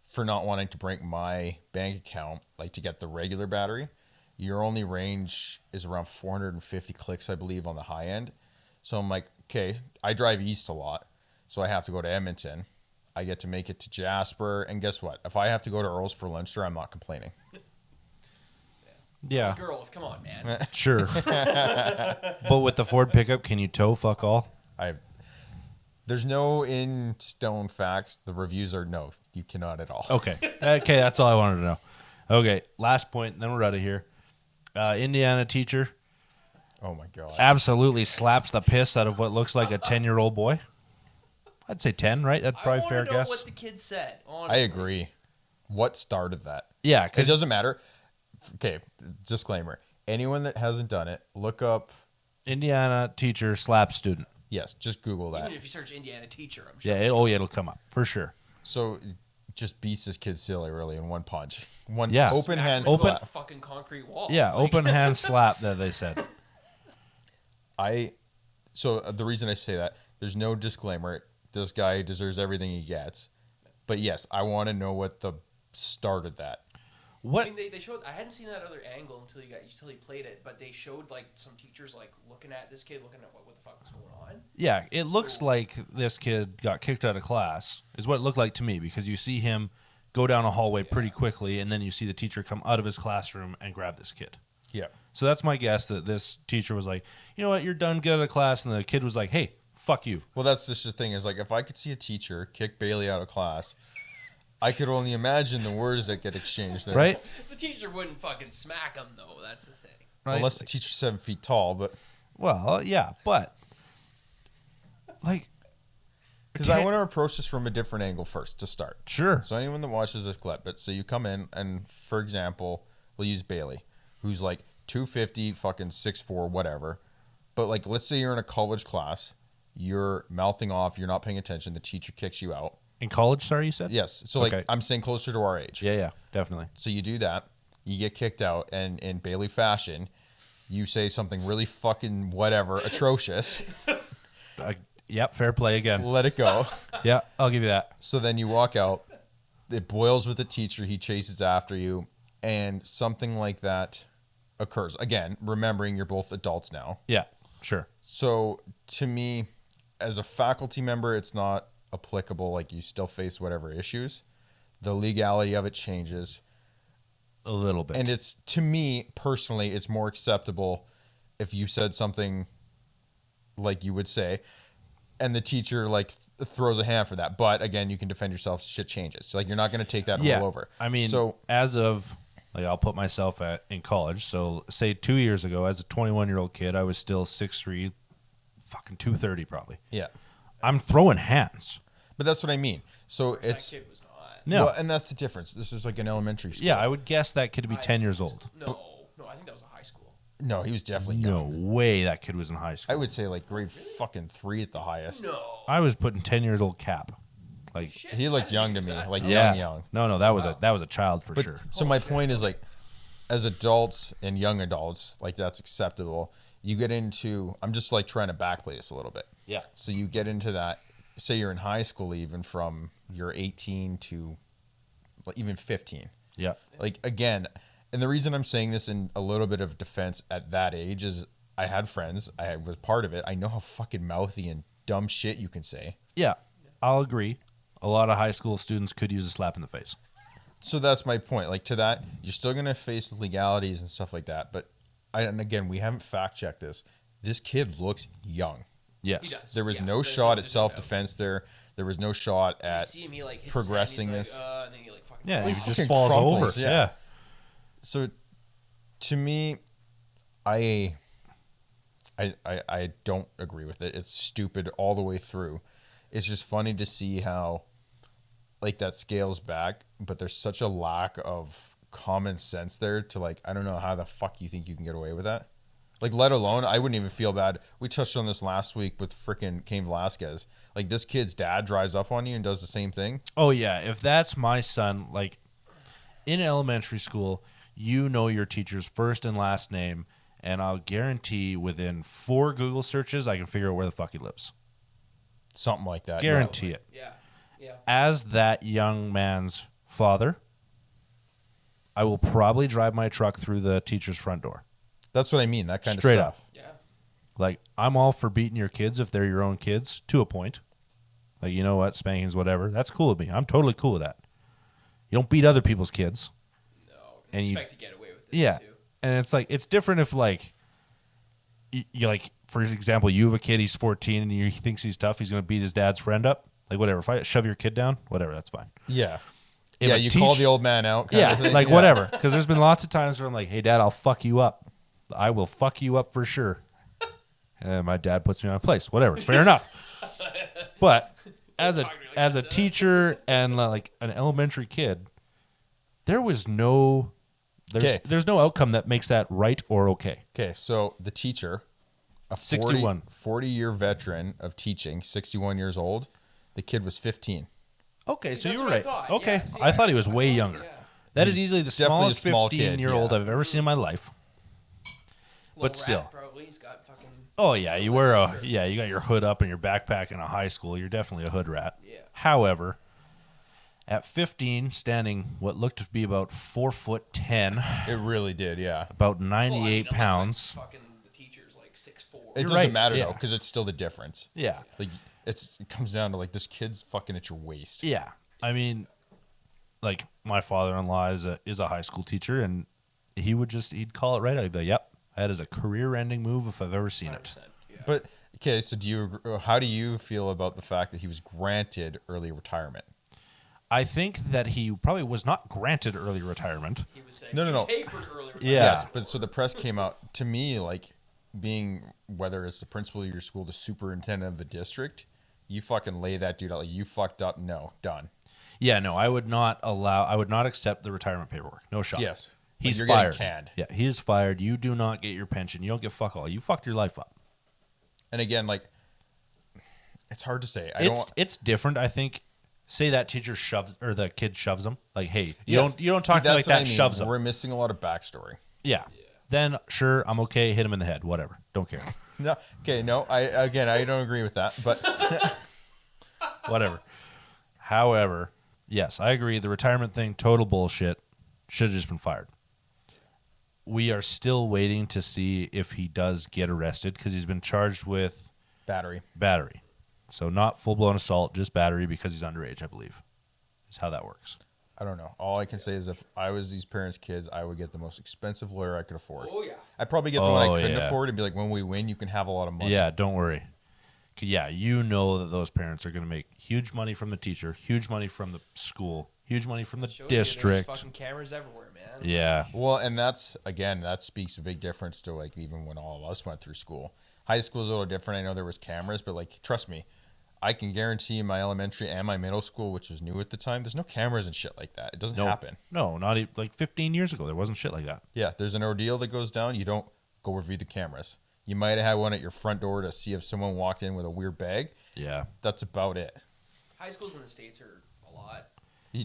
S3: for not wanting to break my bank account, like to get the regular battery, your only range is around 450 clicks, I believe, on the high end. So I'm like, okay, I drive east a lot, so I have to go to Edmonton. I get to make it to Jasper, and guess what? If I have to go to Earl's for lunch there, I'm not complaining.
S1: Yeah,
S2: Those girls, come on, man.
S1: sure. But with the Ford pickup, can you tow fuck all?
S3: There's no in stone facts. The reviews are no, you cannot at all.
S1: Okay. Okay, that's all I wanted to know. Okay, last point, then we're out of here. Indiana teacher
S3: Oh my god.
S1: absolutely slaps the piss out of what looks like a 10-year-old boy. I'd say 10, right? That's probably
S2: I
S1: fair
S2: want to know
S1: guess.
S2: what the kid said.
S3: I
S2: Honestly.
S3: agree. What started that?
S1: Yeah,
S3: It
S1: because
S3: doesn't matter. Okay, disclaimer. Anyone that hasn't done it, look up.
S1: Indiana teacher slaps student.
S3: Yes, just Google that.
S2: Even if you search Indiana teacher, I'm sure.
S1: Yeah, it'll come up for sure.
S3: So just beats this kid silly really in one punch. One
S1: Yeah.
S3: open
S2: Smacked
S3: hand
S2: him into
S3: slap.
S2: a fucking concrete wall.
S1: Yeah,
S2: Like,
S1: open hand slap that they said.
S3: So the reason I say that, there's no disclaimer. This guy deserves everything he gets. But yes, I want to know what the started that.
S1: What?
S2: I mean, they showed. I hadn't seen that other angle until he played it. But they showed like some teachers like looking at this kid, looking at what the fuck was going on.
S1: Yeah, it looks
S2: So-
S1: like this kid got kicked out of class, is what it looked like to me, because you see him go down a hallway pretty quickly, and then you see the teacher come out of his classroom and grab this kid.
S3: Yeah.
S1: So that's my guess, that this teacher was like, you know what, you're done, get out of class, and the kid was like, hey, fuck you.
S3: Well, that's just the thing is like if I could see a teacher kick Bailey out of class, I could only imagine the words that get exchanged there.
S1: Right?
S2: The teacher wouldn't fucking smack him though. That's the thing.
S1: Right?
S3: Unless the teacher's 7 feet tall, but
S1: Well, yeah, but like,
S3: because I want to approach this from a different angle first to start.
S1: sure.
S3: So anyone that watches this clip, but so you come in and for example, we'll use Bailey, who's like 250, fucking 6'4", whatever. But like, let's say you're in a college class, you're mouthing off, you're not paying attention, the teacher kicks you out.
S1: In college, sorry, you said?
S3: Yes. So like,
S1: Okay.
S3: I'm saying closer to our age.
S1: Yeah, definitely.
S3: So you do that, you get kicked out, and in Bailey fashion, you say something really fucking whatever, atrocious.
S1: Yep, fair play again.
S3: Let it go.
S1: Yeah, I'll give you that.
S3: So then you walk out, it boils with the teacher, he chases after you, and something like that occurs. Again, remembering you're both adults now.
S1: Yeah, sure.
S3: So to me, as a faculty member, it's not applicable. Like you still face whatever issues. The legality of it changes.
S1: A little bit.
S3: And it's, to me personally, it's more acceptable if you said something like you would say, and the teacher like throws a hand for that. But again, you can defend yourself. Shit changes. So, like you're not going to take that all over.
S1: I mean,
S3: so
S1: as of, like, I'll put myself in college. So say 2 years ago, as a 21-year-old kid, I was still 6'3", fucking 230 probably.
S3: yeah,
S1: I'm throwing hands.
S3: but that's what I mean. So it's
S2: That kid was not.
S1: No.
S3: well, and that's the difference. This is like an elementary school.
S1: Yeah, I would guess that kid to be 10 years old.
S2: No, I think that was a high school.
S3: No, he was definitely
S1: No
S3: young.
S1: way that kid was in high
S3: I
S1: school.
S3: would say like grade fucking 3 at the highest.
S2: No.
S1: I was putting 10-year-old cap. Like,
S2: Shit,
S3: He
S2: I
S3: looked
S2: didn't
S3: young to
S2: think
S3: me,
S2: it was that.
S3: like
S1: yeah.
S3: young.
S1: No, that was a child for
S3: But
S1: sure.
S3: so my point is like, as adults and young adults, like that's acceptable. you get into, I'm just like trying to backplay this a little bit.
S1: Yeah.
S3: So you get into that, say you're in high school, even from you're 18 to like even 15.
S1: Yeah.
S3: Like again, and the reason I'm saying this in a little bit of defense at that age is I had friends, I was part of it. I know how fucking mouthy and dumb shit you can say.
S1: Yeah. I'll agree. A lot of high school students could use a slap in the face.
S3: So that's my point. Like to that, you're still going to face legalities and stuff like that. But and again, we haven't fact checked this. This kid looks young.
S1: Yes.
S2: He does.
S3: There was
S2: Yeah,
S3: no
S2: there's
S3: shot
S2: no
S3: at self-defense there. There was no shot
S2: You
S3: at
S2: see him, he like hits
S3: progressing
S2: his
S3: this.
S2: hand, he's like, and then he like fucking
S1: Yeah, he
S3: He
S2: falls.
S1: just
S3: fucking
S1: falls
S3: crumples,
S1: over.
S3: yeah.
S1: Yeah.
S3: So to me, I don't agree with it. It's stupid all the way through. It's just funny to see how like that scales back, but there's such a lack of common sense there to like, I don't know how the fuck you think you can get away with that. Like, let alone, I wouldn't even feel bad. We touched on this last week with freaking Cain Velasquez. Like, this kid's dad drives up on you and does the same thing.
S1: Oh, yeah. If that's my son, like, in elementary school, you know your teacher's first and last name, and I'll guarantee within 4 Google searches, I can figure out where the fuck he lives.
S3: Something like that.
S1: Guarantee it.
S2: Yeah. Yeah.
S1: As that young man's father, I will probably drive my truck through the teacher's front door.
S3: That's what I mean. That kind
S1: Straight
S3: of
S1: up.
S3: stuff.
S2: Yeah.
S1: Like, I'm all for beating your kids if they're your own kids, to a point. Like, you know what, spankings, whatever. That's cool with me. I'm totally cool with that. You don't beat other people's kids.
S2: No.
S1: And you-
S2: Expect to get away with it.
S1: Yeah.
S2: Too.
S1: And it's like, it's different if, like, you like, for example, you have a kid, he's 14, and he thinks he's tough, he's going to beat his dad's friend up. Like, whatever. If I shove your kid down, whatever, that's fine.
S3: Yeah.
S1: If
S3: Yeah,
S1: a
S3: you
S1: teach-
S3: call the old man out. Kind
S1: Yeah,
S3: of thing.
S1: like,
S3: Yeah.
S1: whatever. Because there's been lots of times where I'm like, hey, Dad, I'll fuck you up. I will fuck you up for sure. And my dad puts me on place. Whatever. Fair enough. But as a
S2: talk to me like
S1: as a
S2: this,
S1: teacher and like an elementary kid, there was no
S3: Okay.
S1: there's no outcome that makes that right or okay.
S3: Okay, so the teacher, a
S1: 61.
S3: 40-year veteran of teaching, 61 years old. The kid was 15.
S1: Okay,
S2: See,
S1: so
S2: that's
S1: you were
S2: what I
S1: right.
S2: thought.
S1: Okay,
S2: Yeah, see,
S1: I thought he was
S2: I
S1: way
S2: thought,
S1: younger.
S2: yeah.
S1: That is easily the
S3: Definitely a
S1: smallest
S3: small kid,
S1: 15-year-old
S3: yeah.
S1: I've ever seen in my life.
S2: Little
S1: But still.
S2: rat, probably. He's got fucking.
S1: Oh yeah, you wear you got your hood up and your backpack in a high school. You're definitely a hood rat.
S2: Yeah.
S1: However, at 15, standing what looked to be about 4'10",
S3: It really did, yeah.
S1: about
S2: Well, I
S1: 98
S2: mean, unless,
S1: pounds.
S2: Like, fucking the teacher's like 6'4".
S3: It
S1: You're
S3: doesn't
S1: right,
S3: matter,
S1: yeah.
S3: though, because it's still the difference.
S1: Yeah,
S3: Like, it comes down to, like, this kid's fucking at your waist.
S1: yeah. I mean, like my father-in-law is a high school teacher, and he'd call it right out. He'd be like, "Yep, that is a career-ending move if I've ever seen it."
S2: 100%, yeah.
S3: But, okay, so how do you feel about the fact that he was granted early retirement?
S1: I think that he probably was not granted early retirement.
S2: He was saying
S3: No.
S2: you tapered earlier.
S1: Yeah.
S3: Yes, but so the press came out, to me, like, being, whether it's the principal of your school, the superintendent of the district, you fucking lay that dude out. Like, you fucked up. No, done.
S1: Yeah, no, I would not accept the retirement paperwork. No shot.
S3: Yes.
S1: He's
S3: You're
S1: fired.
S3: getting canned.
S1: Yeah, he is fired. You do not get your pension. You don't get fuck all. You fucked your life up.
S3: And again, like, it's hard to say.
S1: It's different. I think. Say that teacher shoves or the kid shoves him. Like, hey,
S3: Yes.
S1: you don't
S3: See,
S1: talk to me like
S3: that's what
S1: that.
S3: I mean.
S1: Shoves him.
S3: We're missing a lot of backstory.
S1: Yeah. Then sure, I'm okay. Hit him in the head. Whatever. Don't care.
S3: No, okay, no. I don't agree with that. But
S1: Whatever. However, yes, I agree. The retirement thing, total bullshit. Should have just been fired. We are still waiting to see if he does get arrested because he's been charged with
S3: battery.
S1: So not full-blown assault, just battery because he's underage, I believe, is how that works.
S3: I don't know. All I can say is if I was these parents' kids, I would get the most expensive lawyer I could afford.
S2: Oh yeah.
S3: I'd probably get the one I
S1: Oh,
S3: couldn't
S1: yeah.
S3: afford and be like, when we win, you can have a lot of money.
S1: Yeah, don't worry. Yeah, you know that those parents are going to make huge money from the teacher, huge money from the school, huge money from the
S2: Shows you there's
S1: district.
S2: fucking cameras everywhere, man.
S1: Yeah.
S3: Well, and that speaks a big difference to like even when all of us went through school. High school is a little different. I know there was cameras, but like trust me, I can guarantee my elementary and my middle school, which was new at the time, there's no cameras and shit like that. It doesn't happen.
S1: No, not even, like 15 years ago. There wasn't shit like that.
S3: Yeah, there's an ordeal that goes down. You don't go review the cameras. You might have had one at your front door to see if someone walked in with a weird bag.
S1: Yeah.
S3: That's about it.
S2: High schools in the States are a lot.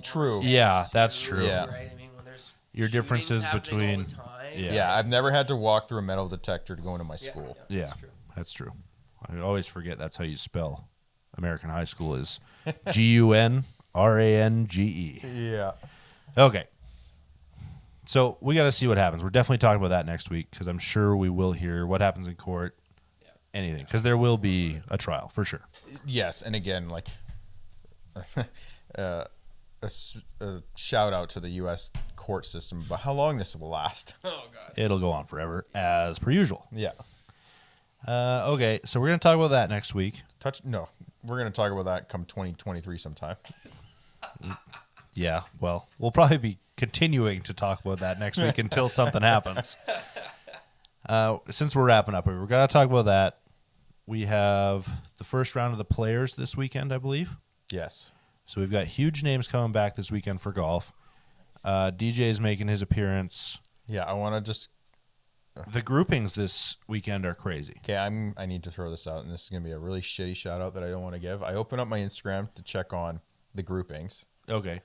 S3: True.
S1: Yeah, that's true.
S3: Yeah.
S2: Right. I mean, when there's
S1: your differences
S2: Shootings happening all
S1: between.
S2: the time.
S1: Yeah.
S3: Yeah, I've never had to walk through a metal detector to go into my school.
S1: Yeah,
S2: That's true.
S1: that's true. I always forget that's how you spell American high school is GUNRANGE.
S3: Yeah.
S1: Okay. So we got to see what happens. We're definitely talking about that next week because I'm sure we will hear what happens in court, anything, because there will be a trial for sure.
S3: Yes, and again, like a shout out to the U.S. court system about how long this will last.
S2: Oh god.
S1: It'll go on forever as per usual.
S3: Yeah.
S1: Okay, so we're going to talk about that next week.
S3: No, we're going to talk about that come 2023 sometime.
S1: Yeah, well, we'll probably be continuing to talk about that next week until something happens. Since we're wrapping up, we're going to talk about that. We have the first round of the players this weekend, I believe.
S3: Yes.
S1: So we've got huge names coming back this weekend for golf. DJ is making his appearance.
S3: Yeah, I want to just...
S1: The groupings this weekend are crazy.
S3: Okay, I need to throw this out, and this is going to be a really shitty shout out that I don't want to give. I open up my Instagram to check on the groupings,
S1: Okay.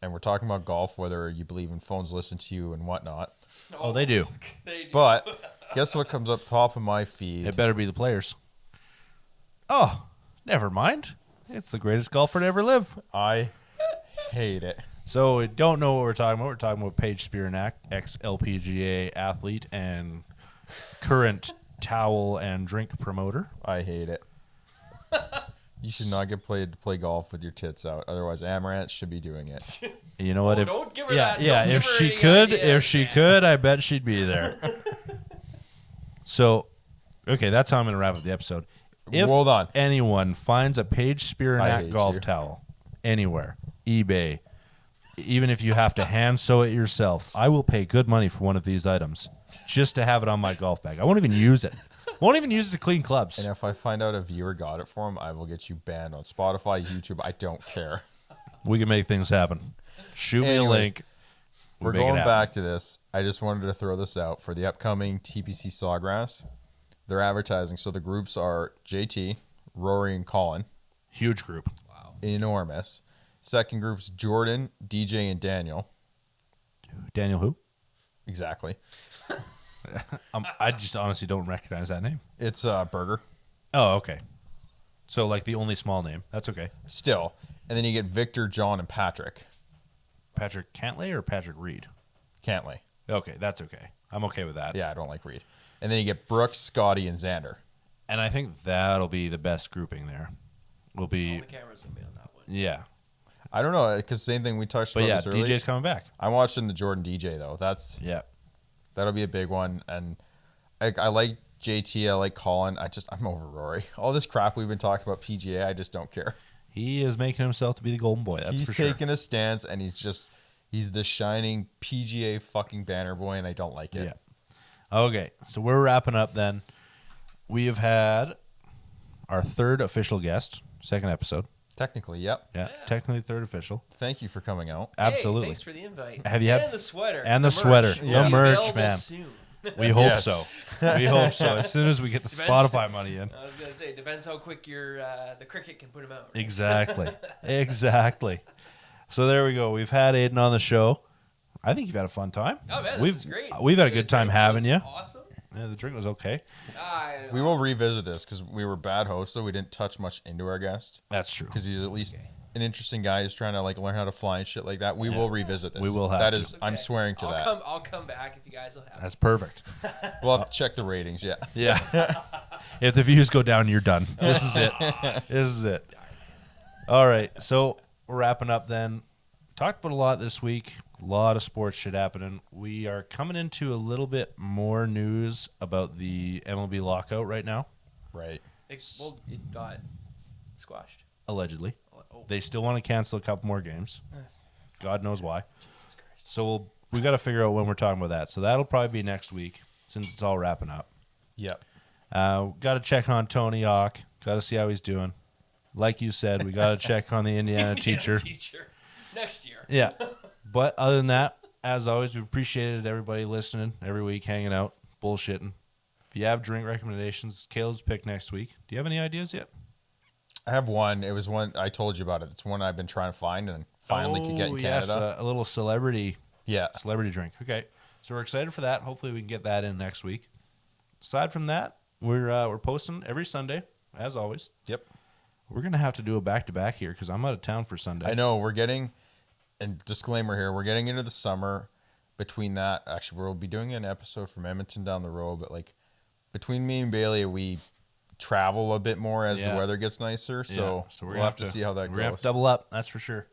S3: and we're talking about golf, whether you believe in phones listen to you and whatnot.
S1: Oh, they do.
S2: They do.
S3: But guess what comes up top of my feed?
S1: It better be the players. Oh, never mind. It's the greatest golfer to ever live.
S3: I hate it.
S1: So we don't know what we're talking about. We're talking about Paige Spiranak, ex-LPGA athlete and current towel and drink promoter.
S3: I hate it. You should not get paid to play golf with your tits out. Otherwise, Amaranth should be doing it.
S1: You know what?
S2: Oh,
S1: If,
S2: don't give her
S1: yeah,
S2: that.
S1: yeah.
S2: Don't
S1: If
S2: give her
S1: she
S2: any
S1: could,
S2: ideas, man.
S1: I bet she'd be there. So, okay, that's how I'm going to wrap up the episode. If
S3: Hold on.
S1: anyone finds a Paige
S3: I
S1: Spiranak
S3: hate
S1: golf
S3: you.
S1: towel anywhere, eBay, even if you have to hand sew it yourself, I will pay good money for one of these items just to have it on my golf bag. I won't even use it. Won't even use it to clean clubs.
S3: And if I find out a viewer got it for him, I will get you banned on Spotify, YouTube. I don't care.
S1: We can make things happen. Shoot me a
S3: Anyways,
S1: link.
S3: We're
S1: make it
S3: going
S1: happen.
S3: back to this. I just wanted to throw this out for the upcoming TPC Sawgrass. They're advertising. So the groups are JT, Rory, and Colin.
S1: Huge group.
S3: Enormous. Second group's Jordan, DJ, and Daniel.
S1: Daniel who?
S3: Exactly.
S1: I just honestly don't recognize that name.
S3: It's Burger.
S1: Oh, okay. So like the only small name. That's okay.
S3: Still. And then you get Victor, John, and Patrick.
S1: Patrick Cantlay or Patrick Reed?
S3: Cantley.
S1: Okay, that's okay. I'm okay with that.
S3: Yeah, I don't like Reed. And then you get Brooks, Scotty, and Xander.
S1: And I think that'll be the best grouping there. Will
S2: All
S1: be
S2: the cameras will be on that one.
S1: yeah.
S3: I don't know, because same thing we touched
S1: But
S3: about
S1: yeah,
S3: this earlier.
S1: DJ's coming back.
S3: I'm watching the Jordan DJ, though.
S1: Yeah.
S3: That'll be a big one. And I like JT. I like Colin. I'm over Rory. All this crap we've been talking about PGA, I just don't care.
S1: He is making himself to be the golden boy. That's
S3: He's
S1: for sure.
S3: taking a stance, and he's the shining PGA fucking banner boy, and I don't like it.
S1: Yeah. Okay, so we're wrapping up then. We have had our third official guest, second episode.
S3: Technically, yep.
S1: Yeah, technically third official.
S3: Thank you for coming out.
S1: Absolutely.
S2: Hey, thanks for the invite.
S1: Have you
S2: and
S1: had-
S2: the sweater.
S1: and the
S2: merch.
S1: sweater.
S2: Will
S3: The
S2: be
S1: merch,
S2: available
S1: man.
S2: Soon.
S1: We hope
S3: Yes.
S1: so. We hope so. As soon as we get the
S2: Depends-
S1: Spotify money in.
S2: I was gonna say, depends how quick your the cricket can put him out.
S1: Exactly. Exactly. So there we go. We've had Aiden on the show. I think you've had a fun time.
S2: Oh man,
S1: we've
S2: this is great.
S1: We've had a
S2: The
S1: good time
S2: drink
S1: having
S2: was
S1: you.
S2: Awesome.
S1: Yeah, the drink was okay.
S3: We will revisit this because we were bad hosts, so we didn't touch much into our guest
S1: That's true.
S3: because he's at least an interesting guy. He's trying to like learn how to fly and shit like that. We will revisit this.
S1: We will have
S3: That
S1: to.
S3: is, I'm swearing to that.
S2: I'll come back if you guys will have.
S1: That's perfect.
S3: We'll have to check the ratings. Yeah.
S1: Yeah. If the views go down, you're done. This is it. This is it. All right. So we're wrapping up then. Talked about a lot this week. A lot of sports shit happening. We are coming into a little bit more news about the MLB lockout right now,
S3: Right.
S2: It got squashed.
S1: allegedly.
S2: Oh,
S1: They still want to cancel a couple more games. God knows why.
S2: Jesus Christ.
S1: So we got to figure out when we're talking about that. So that'll probably be next week since it's all wrapping up.
S3: Yep.
S1: Got to check on Tony Hawk. Got to see how he's doing. Like you said, we got to check on the Indiana teacher.
S2: Next year.
S1: Yeah. But other than that, as always, we appreciated everybody listening every week, hanging out, bullshitting. If you have drink recommendations, Caleb's pick next week. Do you have any ideas yet?
S3: I have one. It was one I told you about it. It's one I've been trying to find and finally could get in
S1: Yes,
S3: Canada.
S1: a little celebrity
S3: Yeah.
S1: Celebrity drink. Okay. So we're excited for that. Hopefully we can get that in next week. Aside from that, we're posting every Sunday, as always.
S3: Yep.
S1: We're going to have to do a back-to-back here because I'm out of town for Sunday.
S3: I know we're getting, and disclaimer here, we're getting into the summer. Between that, actually, we'll be doing an episode from Edmonton down the road, but like between me and Bailey, we travel a bit more as the weather gets nicer. So,
S1: we're
S3: we'll have to see how that goes.
S1: We're going to have to double up, that's for sure.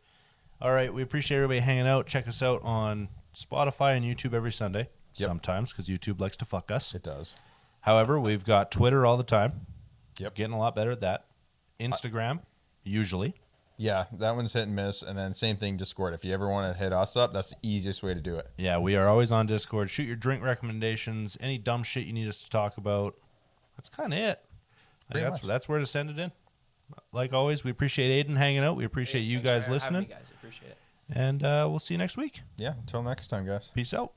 S1: All right, we appreciate everybody hanging out. Check us out on Spotify and YouTube every Sunday, sometimes, because YouTube likes to fuck us.
S3: It does.
S1: However, we've got Twitter all the time.
S3: Yep.
S1: Getting a lot better at that. Instagram, usually.
S3: Yeah, that one's hit and miss. And then same thing, Discord. If you ever want to hit us up, that's the easiest way to do it.
S1: Yeah, we are always on Discord. Shoot your drink recommendations, any dumb shit you need us to talk about. That's kind of it. That's where to send it in. Like always, we appreciate Aiden hanging out. We appreciate you guys listening.
S2: Guys. I appreciate it.
S1: And we'll see you next week.
S3: Yeah, until next time, guys.
S1: Peace out.